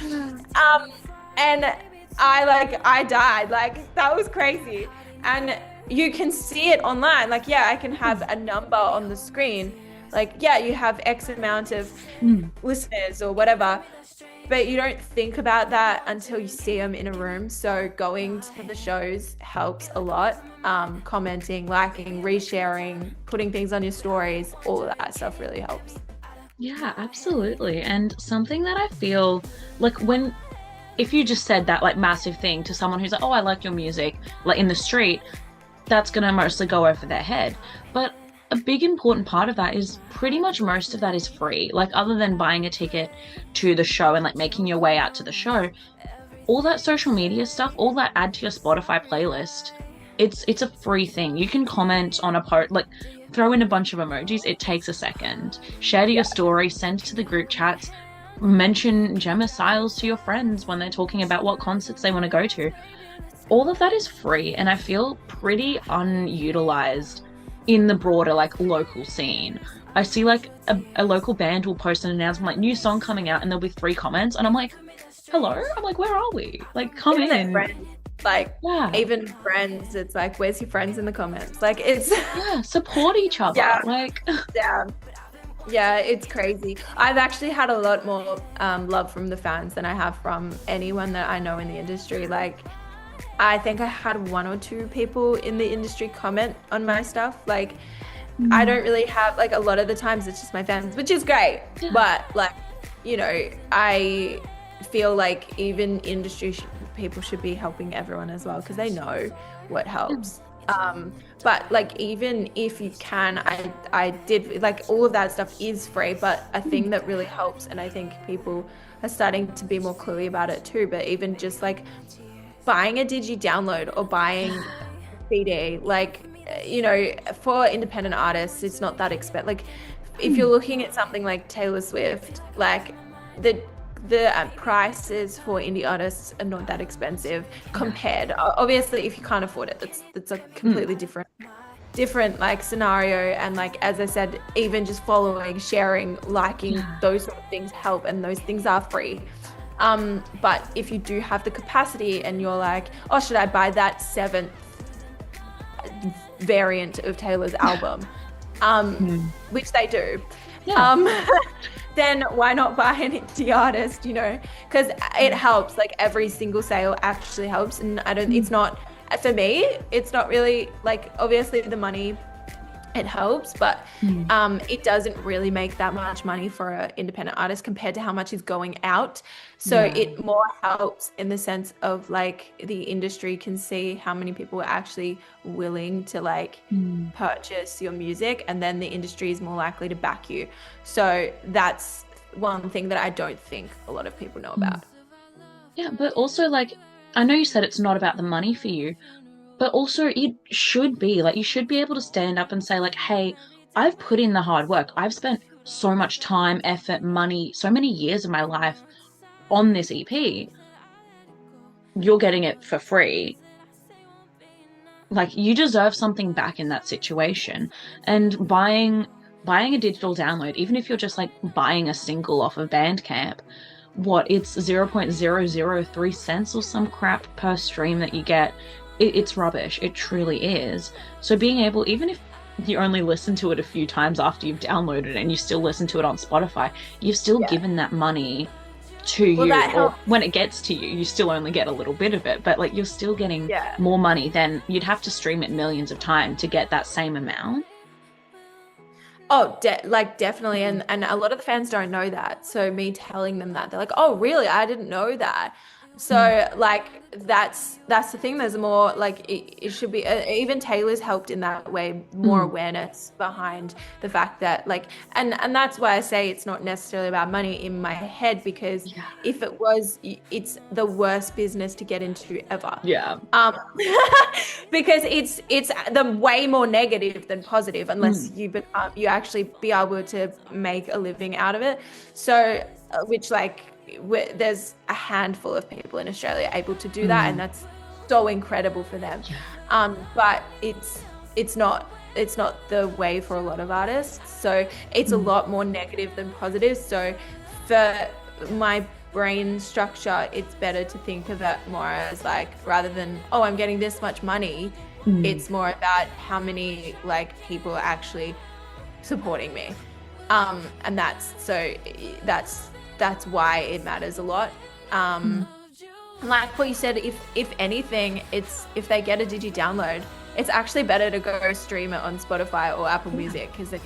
Yeah. um and I died. Like that was crazy. And you can see it online. Like, yeah, I can have a number on the screen. Like, yeah, you have X amount of Mm. listeners or whatever, but you don't think about that until you see them in a room. So going to the shows helps a lot. Commenting, liking, resharing, putting things on your stories, all of that stuff really helps. Yeah, absolutely. And something that I feel like when if you just said that like massive thing to someone who's like, "Oh, I like your music," like in the street, that's gonna mostly go over their head. But a big important part of that is pretty much most of that is free. Like other than buying a ticket to the show and like making your way out to the show, all that social media stuff, all that add to your Spotify playlist, it's a free thing. You can comment on a post, like throw in a bunch of emojis. It takes a second. Share to your Yeah. story, send to the group chats, mention Jemma Siles to your friends when they're talking about what concerts they want to go to. All of that is free, and I feel pretty unutilized in the broader like local scene. I see like a local band will post an announcement like new song coming out, and there'll be three comments, and I'm like, hello? I'm like, where are we? Like, come Even their in. friends, like Yeah. even friends, it's like, where's your friends in the comments? Like it's Yeah. Support each other. yeah, Like, yeah. Yeah, it's crazy. I've actually had a lot more love from the fans than I have from anyone that I know in the industry. Like, I think I had one or two people in the industry comment on my stuff. Like, I mm, don't really have, like, a lot of the times it's just my fans, which is great. yeah. But, like, I feel like even people should be helping everyone as well because they know what Yeah. helps. But like even if you can, I did like all of that stuff is free, but a Mm, thing that really helps, and I think people are starting to be more cluey about it too. But even just like buying a digi download or buying yeah. CD, like for independent artists, it's not that expensive. Like if you're Mm, looking at something like Taylor Swift, like the prices for indie artists are not that expensive yeah. compared. Obviously, if you can't afford it, that's a Mm, completely different like scenario. And like as I said, even just following, sharing, liking, yeah. those sort of things help, and those things are free. But if you do have the capacity and you're like, oh, should I buy that seventh variant of Taylor's album, Mm, which they do, yeah. um, then why not buy an indie artist, Because it helps. Like every single sale actually helps. And it's Mm, not, for me, it's not really like, obviously the money, it helps, but mm, it doesn't really make that much money for an independent artist compared to how much is going out. So yeah. it more helps in the sense of like the industry can see how many people are actually willing to like Mm, purchase your music, and then the industry is more likely to back you. So that's one thing that I don't think a lot of people know about. Yeah, but also like I know you said it's not about the money for you, but also it should be like you should be able to stand up and say like, "Hey, I've put in the hard work. I've spent so much time, effort, money, so many years of my life on this EP. You're getting it for free. Like you deserve something back in that situation." And buying a digital download, even if you're just like buying a single off of Bandcamp, what it's 0.003 cents or some crap per stream that you get. It's rubbish. It truly is. So being able, even if you only listen to it a few times after you've downloaded it and you still listen to it on Spotify, you've still Yeah. given that money to Well, you, that or helps. when it gets to you, you still only get a little bit of it, but like you're still getting Yeah. more money than you'd have to stream it millions of times to get that same amount. Oh, like definitely. And a lot of the fans don't know that. So me telling them that, they're like, "Oh, really? I didn't know that." Mm. So like that's the thing. There's more like it should be even Taylor's helped in that way, more Mm. awareness behind the fact that like and that's why I say it's not necessarily about money in my head, because Yeah. if it was, it's the worst business to get into ever. Yeah. Um, because it's the way more negative than positive unless Mm. you actually be able to make a living out of it. So, which like there's a handful of people in Australia able to do that, and Mm. that's so incredible for them. Yeah. But it's not the way for a lot of artists. So it's a Mm. lot more negative than positive. So for my brain structure, it's better to think of it more as like, rather than, oh, I'm getting this much money, Mm. it's more about how many like people are actually supporting me. And that's why it matters a lot. Mm. Like what you said, if anything, it's if they get a digi download, it's actually better to go stream it on Spotify or Apple Yeah. Music, because then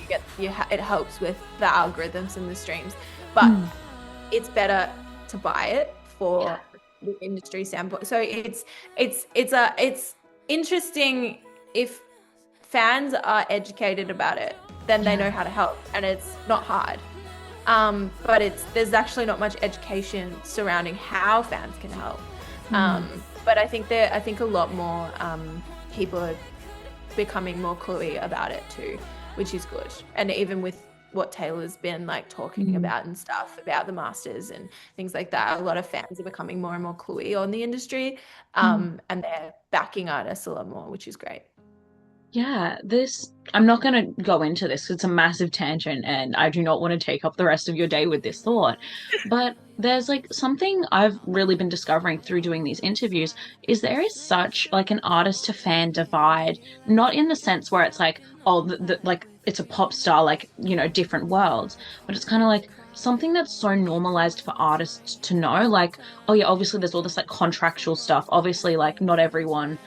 it helps with the algorithms and the streams. But Mm. it's better to buy it Yeah. for the industry standpoint. So it's interesting. If fans are educated about it, then they know Yeah. how to help, and it's not hard. But there's actually not much education surrounding how fans can help. Mm. But I think a lot more people are becoming more cluey about it too, which is good. And even with what Taylor's been like talking Mm. about and stuff about the masters and things like that, a lot of fans are becoming more and more cluey on the industry, Mm. and they're backing artists a lot more, which is great. Yeah, I'm not going to go into this 'cause it's a massive tangent and I do not want to take up the rest of your day with this thought. But there's like something I've really been discovering through doing these interviews is there is such like an artist to fan divide, not in the sense where it's like, oh, like it's a pop star, like, different worlds, but it's kind of like something that's so normalized for artists to know. Like, oh yeah, obviously there's all this like contractual stuff. Obviously, like not everyone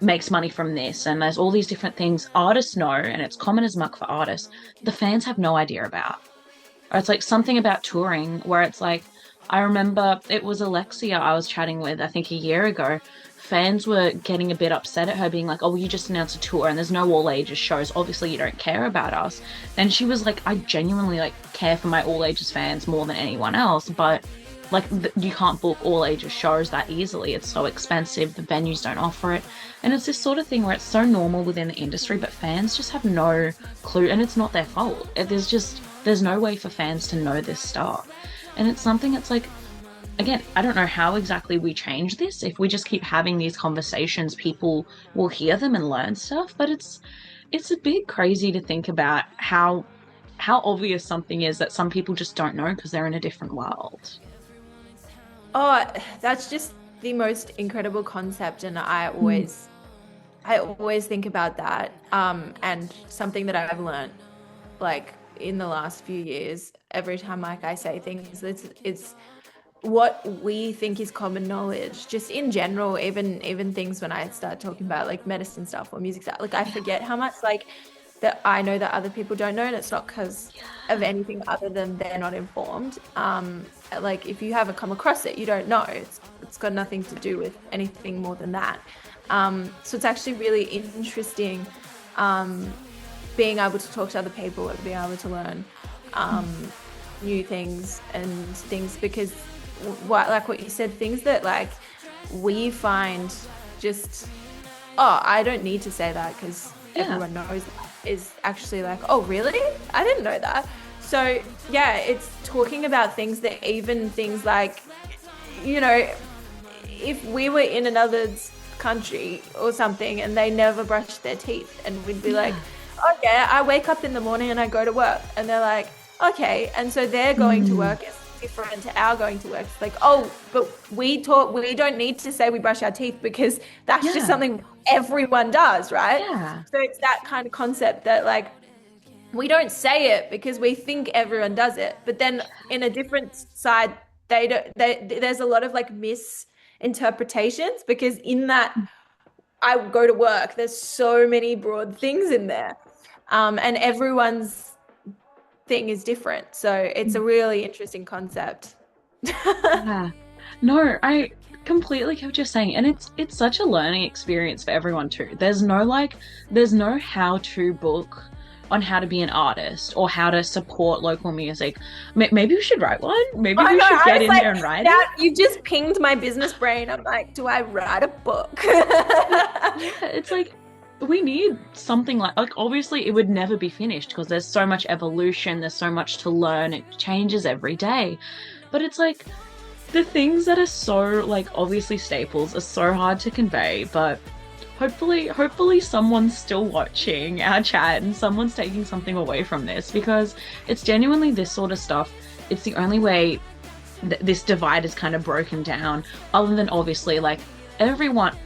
makes money from this, and there's all these different things artists know, and it's common as muck for artists, the fans have no idea about. Or it's like something about touring where it's like, I remember it was Alexia I was chatting with, I think a year ago. Fans were getting a bit upset at her, being like, oh, well, you just announced a tour and there's no all ages shows, obviously you don't care about us. And she was like, I genuinely like care for my all ages fans more than anyone else, but like you can't book all ages shows that easily. It's so expensive, the venues don't offer it. And it's this sort of thing where it's so normal within the industry, but fans just have no clue, and it's not their fault. There's no way for fans to know this stuff. And it's something that's like, again, I don't know how exactly we change this. If we just keep having these conversations, people will hear them and learn stuff, but it's a bit crazy to think about how obvious something is that some people just don't know because they're in a different world. Oh, that's just the most incredible concept, and Mm. I always think about that. And something that I've learned like in the last few years, every time like I say things, it's what we think is common knowledge, just in general, even things when I start talking about like medicine stuff or music stuff, like I Yeah. forget how much like that I know that other people don't know, and it's not because of anything other than they're not informed. Like if you haven't come across it, you don't know. It's got nothing to do with anything more than that. So it's actually really interesting, being able to talk to other people and being able to learn. Um, new things and things because what like what you said, things that like we find just, oh, I don't need to say that because Yeah. everyone knows that, is actually like, oh, really? I didn't know that. So, yeah, it's talking about things that even things like, you know, if we were in another country or something and they never brushed their teeth, and we'd be like, Yeah. okay, I wake up in the morning and I go to work, and they're like, okay, and so their going to Mm, work is different to our going to work. It's like, oh, but we don't need to say we brush our teeth because that's just yeah. something everyone does, right? Yeah. So it's that kind of concept that like we don't say it because we think everyone does it, but then in a different side, they don't. There's a lot of like misinterpretations because in that I go to work, there's so many broad things in there, and everyone's thing is different. So it's a really interesting concept. Yeah. No, I completely get what you're saying. And it's such a learning experience for everyone too. There's no how-to book on how to be an artist or how to support local music. Maybe we should write one. Maybe I we know. should I get was in like, there and write now it. you just pinged my business brain. I'm like, do I write a book? But yeah, it's like we need something like obviously it would never be finished because there's so much evolution, there's so much to learn, it changes every day. But it's like the things that are so like obviously staples are so hard to convey, but hopefully someone's still watching our chat and someone's taking something away from this because it's genuinely this sort of stuff. It's the only way this divide is kind of broken down, other than obviously like everyone,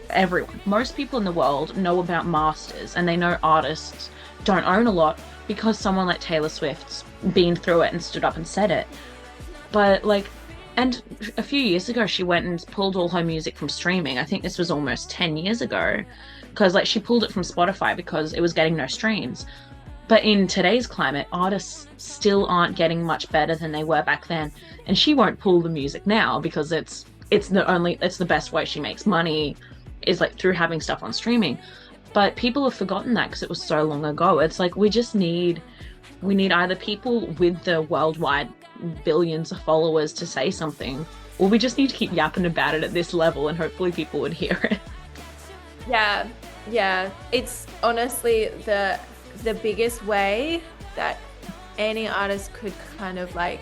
most people in the world know about masters and they know artists don't own a lot because someone like Taylor Swift's been through it and stood up and said it. But like, and a few years ago, she went and pulled all her music from streaming. I think this was almost 10 years ago. Because like she pulled it from Spotify because it was getting no streams. But in today's climate, artists still aren't getting much better than they were back then. And she won't pull the music now because it's the best way she makes money is like through having stuff on streaming. But people have forgotten that because it was so long ago. It's like we need either people with the worldwide billions of followers to say something, or we just need to keep yapping about it at this level and hopefully people would hear it. Yeah, yeah. It's honestly the biggest way that any artist could kind of like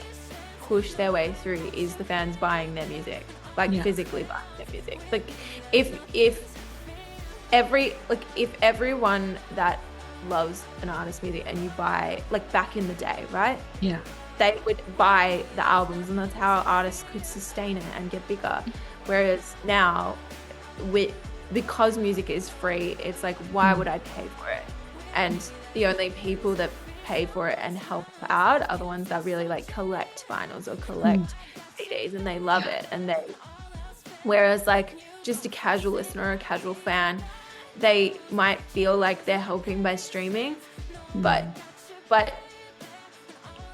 push their way through is the fans buying their music, like Yeah. physically buying their music. Like if if everyone that loves an artist's music and you buy like back in the day, right? Yeah. They would buy the albums and that's how artists could sustain it and get bigger. Whereas now with because music is free, it's like why would I pay for it? And the only people that pay for it and help out are the ones that really like collect vinyls or collect CDs and they love it and they whereas like just a casual listener or a casual fan, they might feel like they're helping by streaming, but but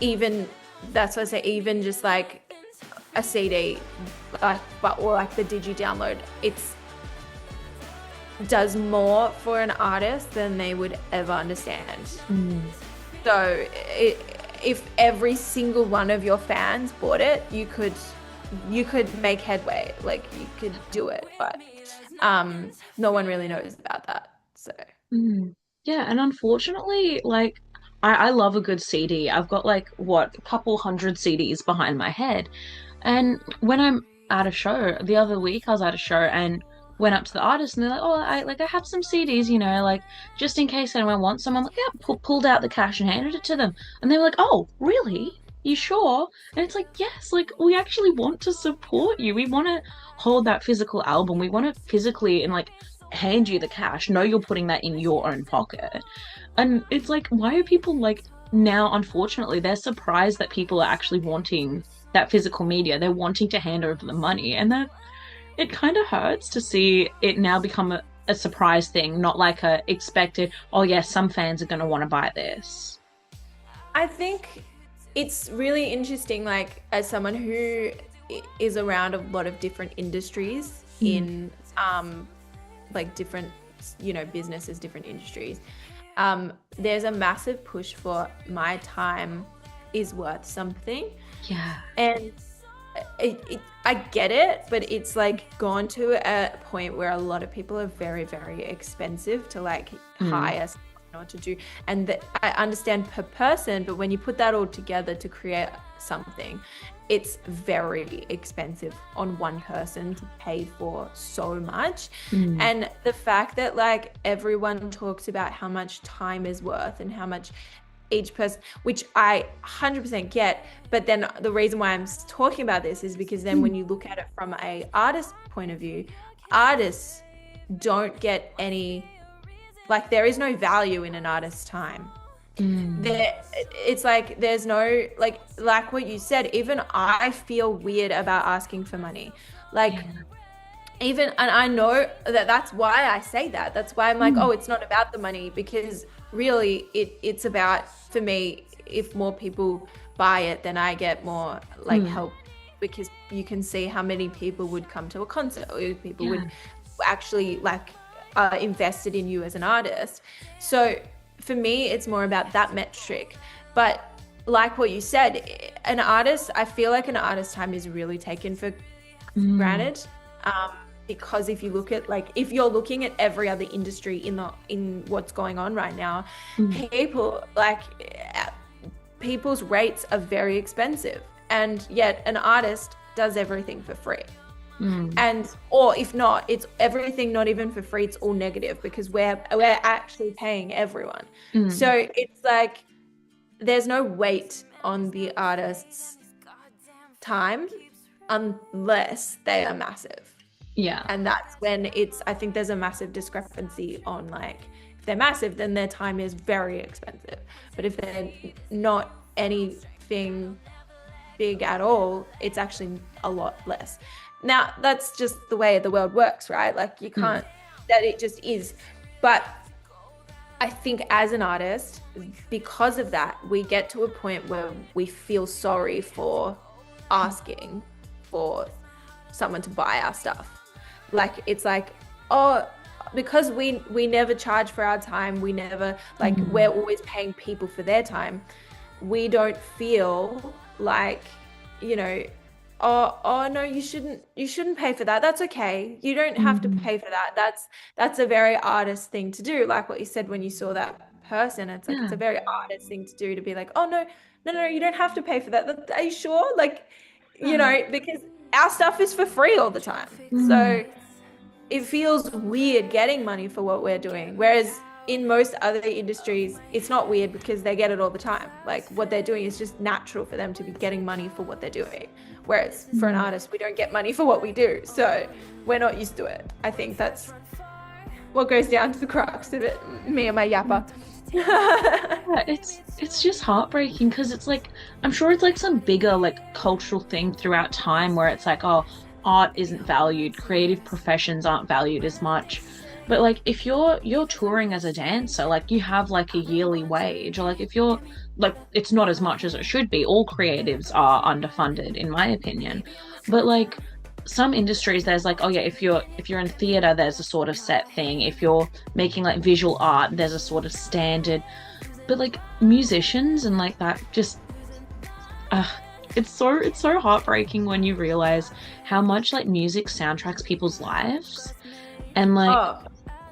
even that's what I say, even just like a CD, like but or like the digi download, it's does more for an artist than they would ever understand. So if every single one of your fans bought it, you could make headway, like you could do it, but no one really knows about that. So Mm. Yeah, and unfortunately, like I love a good CD. I've got like what a couple hundred CDs behind my head. And when I'm at a show, the other week I was at a show and went up to the artist and they're like, "Oh, I have some CDs, like just in case anyone wants some." I'm like, "Yeah," pulled out the cash and handed it to them. And they were like, "Oh, really? You sure?" And it's like, "Yes, like we actually want to support you. We want to hold that physical album. We want to physically and like hand you the cash. Know you're putting that in your own pocket." And it's like, why are people like now, unfortunately, they're surprised that people are actually wanting that physical media. They're wanting to hand over the money. And that it kind of hurts to see it now become a surprise thing, not like a expected, oh, yes, some fans are going to want to buy this. I think it's really interesting, like as someone who is around a lot of different industries Mm. in like different, businesses, different industries. There's a massive push for my time is worth something. Yeah. And I get it, but it's like gone to a point where a lot of people are very, very expensive to like Mm. hire someone or to do. And I understand per person, but when you put that all together to create something, it's very expensive on one person to pay for so much. Mm. And the fact that like everyone talks about how much time is worth and how much each person, which I 100% get, but then the reason why I'm talking about this is because then when you look at it from a artist point of view, artists don't get any, like there is no value in an artist's time. Mm. It's like there's no like what you said, even I feel weird about asking for money. Like Yeah. even, and I know that that's why I say that. That's why I'm like, Mm. oh, it's not about the money, because really it's about, for me, if more people buy it, then I get more like Mm. help, because you can see how many people would come to a concert, or people Yeah. would actually like invested in you as an artist. So for me, it's more about that metric. But like what you said, an artist, I feel like an artist's time is really taken for Mm. granted. Um, because if you look at like, if you're looking at every other industry in what's going on right now, Mm. people like people's rates are very expensive, and yet an artist does everything for free. Mm. And or if not, it's everything not even for free, it's all negative, because we're actually paying everyone. Mm. So it's like there's no weight on the artist's time unless they are massive. Yeah. And that's when it's, I think there's a massive discrepancy on like, if they're massive, then their time is very expensive. But if they're not anything big at all, it's actually a lot less. Now, that's just the way the world works, right? Like you Mm. can't, that it just is. But I think as an artist, because of that, we get to a point where we feel sorry for asking for someone to buy our stuff. Like it's like, oh, because we never charge for our time, we never like, we're Mm. always paying people for their time. We don't feel like, you know, oh no, you shouldn't pay for that. That's okay. You don't have to Mm. pay for that. That's a very artist thing to do. Like what you said when you saw that person, it's like it's Yeah. a very artist thing to do, to be like, oh no, no, no, you don't have to pay for that. Are you sure? Like, Yeah. because our stuff is for free all the time. Mm. So it feels weird getting money for what we're doing. Whereas in most other industries, it's not weird because they get it all the time. Like what they're doing is just natural for them to be getting money for what they're doing. Whereas for an Mm. artist, we don't get money for what we do. So we're not used to it. I think that's what goes down to the crux of it. Me and my yapper. Yeah, it's just heartbreaking because it's like I'm sure it's like some bigger like cultural thing throughout time where it's like, oh, art isn't valued, creative professions aren't valued as much. But like if you're touring as a dancer, like you have like a yearly wage, or like if you're like it's not as much as it should be. All creatives are underfunded, in my opinion. But like some industries there's like, oh yeah, if you're in theater there's a sort of set thing. If you're making like visual art there's a sort of standard. But like musicians and like that just uh, it's so heartbreaking when you realize how much like music soundtracks people's lives. And Oh,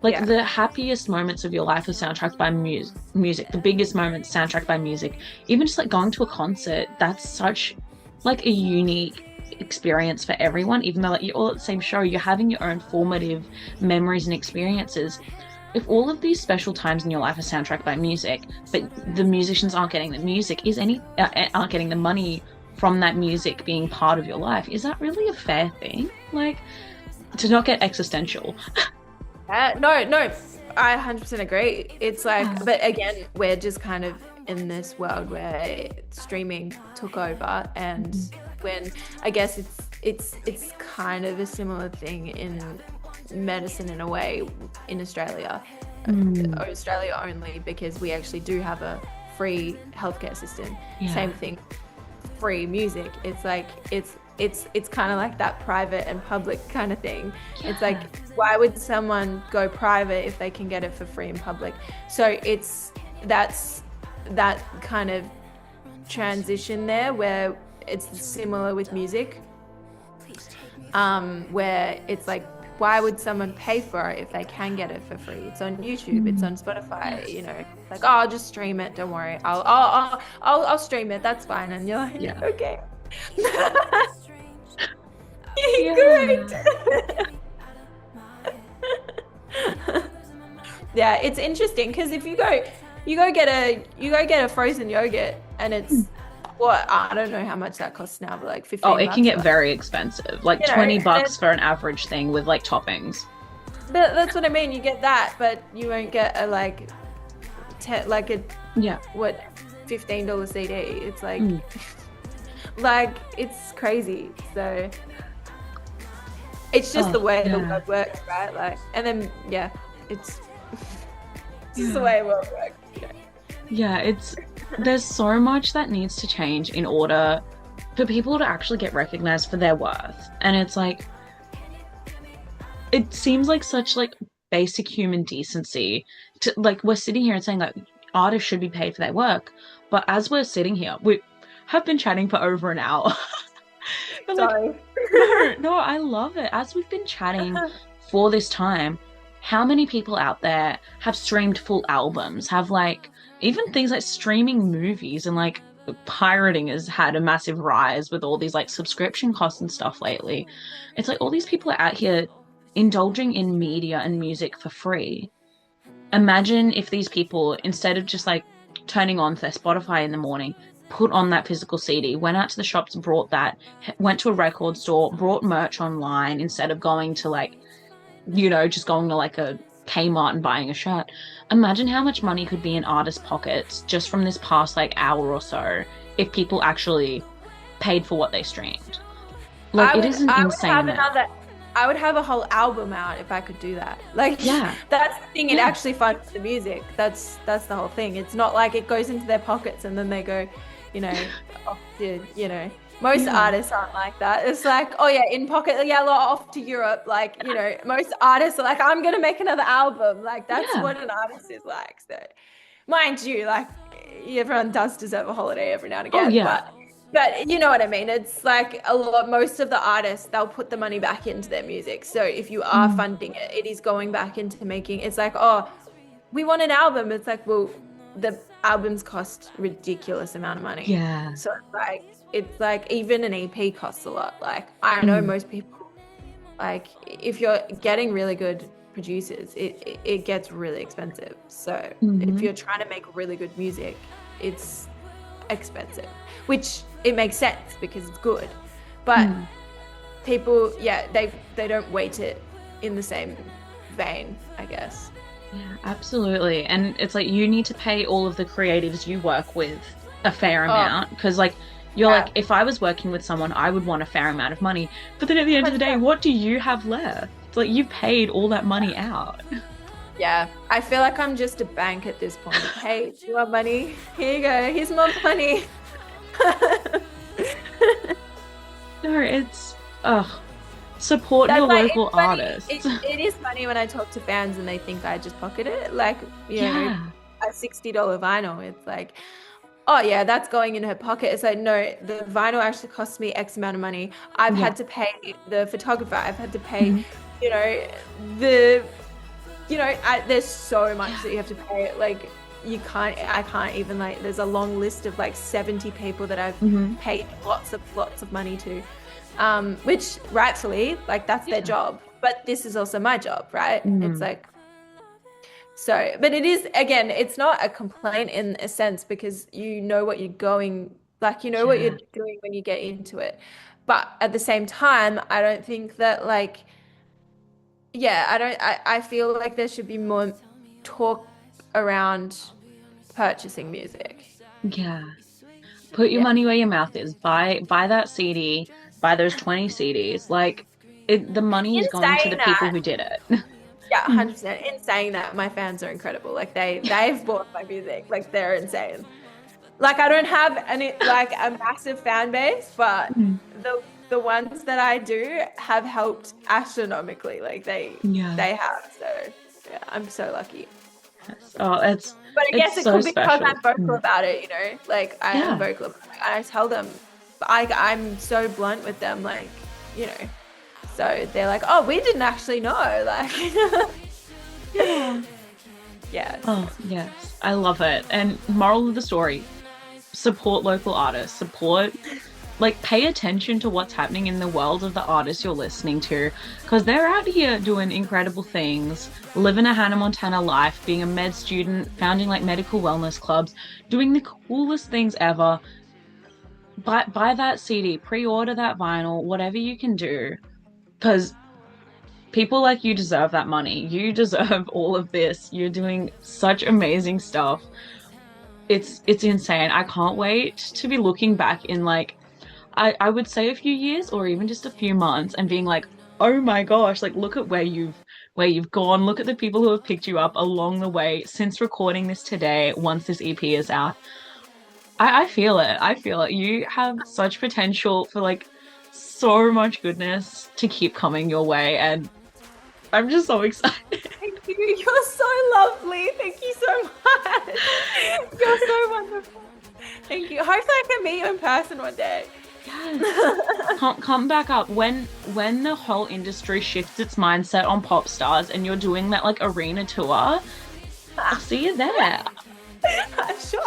like yeah. the happiest moments of your life are soundtracked by music, the biggest moments soundtracked by music. Even just like going to a concert, that's such like a unique experience for everyone. Even though like you're all at the same show, you're having your own formative memories and experiences. If all of these special times in your life are soundtracked by music, but the musicians aren't getting the music, aren't getting the money from that music being part of your life, is that really a fair thing? Like, to not get existential. No, no, I 100% agree. It's like, Yeah. but again, we're just kind of in this world where streaming took over, and when I guess it's kind of a similar thing in medicine in a way in Australia. Mm. Australia only, because we actually do have a free healthcare system. Yeah. Same thing, free music. It's like it's kind of like that private and public kind of thing. It's like, Yeah. why would someone go private if they can get it for free in public? So that's that kind of transition there where it's similar with music, where it's like, why would someone pay for it if they can get it for free? It's on YouTube, it's on Spotify, you know, like, oh, I'll just stream it. Don't worry. I'll stream it. That's fine. And you're like, Yeah. okay. Yeah. Great. Yeah, it's interesting because if you go get a frozen yogurt and it's what, I don't know how much that costs now, but like 15 Oh, it can bucks, get very expensive. Like you know, 20 bucks for an average thing with like toppings. but that's what I mean. You get that, but you won't get a like Yeah. what, $15 CD. It's like like it's crazy. So it's just the way the world works, right? Like, and then it's just the way the world works. You know? Yeah, there's so much that needs to change in order for people to actually get recognized for their worth. And it's like, it seems like such like basic human decency to like, we're sitting here and saying like artists should be paid for their work, but as we're sitting here, we have been chatting for over an hour. But Sorry. no, I love it. As we've been chatting for this time, how many people out there have streamed full albums, have like even things like streaming movies, and like pirating has had a massive rise with all these like subscription costs and stuff lately. It's like all these people are out here indulging in media and music for free. Imagine if these people, instead of just like turning on their Spotify in the morning, put on that physical CD, went out to the shops, brought that, went to a record store, brought merch online instead of going to like, you know, just going to like a Kmart and buying a shirt. Imagine how much money could be in artists' pockets just from this past like hour or so if people actually paid for what they streamed. Like, it is an insane amount. I would have a whole album out if I could do that. Like, Yeah. That's the thing. It actually funds the music. That's the whole thing. It's not like it goes into their pockets and then they go, you know, off to, you know, most artists aren't like that. It's like, oh yeah, in pocket, off to Europe. Like, you know, most artists are like, I'm going to make another album. Like, that's what an artist is like. So, mind you, like, everyone does deserve a holiday every now and again. Oh, yeah. But you know what I mean? It's like most of the artists, they'll put the money back into their music. So if you are funding it, it is going back into making, it's like, oh, we want an album. It's like, well, the albums cost ridiculous amount of money. Yeah. So it's like even an EP costs a lot. Like, I know most people, like, if you're getting really good producers, it gets really expensive. So if you're trying to make really good music, it's expensive, which it makes sense because it's good. But people, they don't weight it in the same vein, I guess. Yeah, absolutely. And it's like, you need to pay all of the creatives you work with a fair amount, because like, you're like, if I was working with someone, I would want a fair amount of money. But then at the end of the day, what do you have left? It's like, you paid all that money out. Yeah, I feel like I'm just a bank at this point. Hey, do you want money? Here you go. Here's more money. No, it's support your local artists. It is funny when I talk to fans and they think I just pocket it. Like, you know, a $60 vinyl. It's like, oh yeah, that's going in her pocket. It's like, no, the vinyl actually costs me X amount of money. I've had to pay the photographer. I've had to pay, you know, there's so much that you have to pay. Like, I can't even, like, there's a long list of like 70 people that I've paid lots of money to, which rightfully, like, that's their job, but this is also my job, right? It's like, so, but it is, again, it's not a complaint in a sense, because you know what you're going, like, you know what you're doing when you get into it. But at the same time, I don't think that, like, I feel like there should be more talk around purchasing music. Yeah. Put your money where your mouth is. Buy that CD, buy those 20 CDs. Like, the money is going to the people who did it. Yeah, 100%. In saying that, my fans are incredible. Like, they've bought my music. Like, they're insane. Like, I don't have like a massive fan base, but the ones that I do have helped astronomically. Like, they have. So yeah, I'm so lucky. Yes. Oh, But I it's guess it so could be because special. I'm vocal Mm. about it, you know? Like I am Yeah. vocal about it. I tell them, I'm so blunt with them, like, you know. So they're like, oh, we didn't actually know. Like, Yeah. yes. Oh, yes. I love it. And moral of the story, support local artists, support, like, pay attention to what's happening in the world of the artists you're listening to, because they're out here doing incredible things, living a Hannah Montana life, being a med student, founding like medical wellness clubs, doing the coolest things ever. Buy that CD, pre-order that vinyl, whatever you can do, because people like you deserve that money. You deserve all of this. You're doing such amazing stuff. It's insane. I can't wait to be looking back in like I would say a few years or even just a few months and being like, oh my gosh, like look at where you've gone. Look at the people who have picked you up along the way since recording this today, once this EP is out. I feel it. I feel it. You have such potential for like so much goodness to keep coming your way, and I'm just so excited. Thank you. You're so lovely. Thank you so much. You're so wonderful. Thank you. Hopefully I can meet you in person one day. Yes. Come back up when the whole industry shifts its mindset on pop stars and you're doing that like arena tour. I'll see you there. Sure.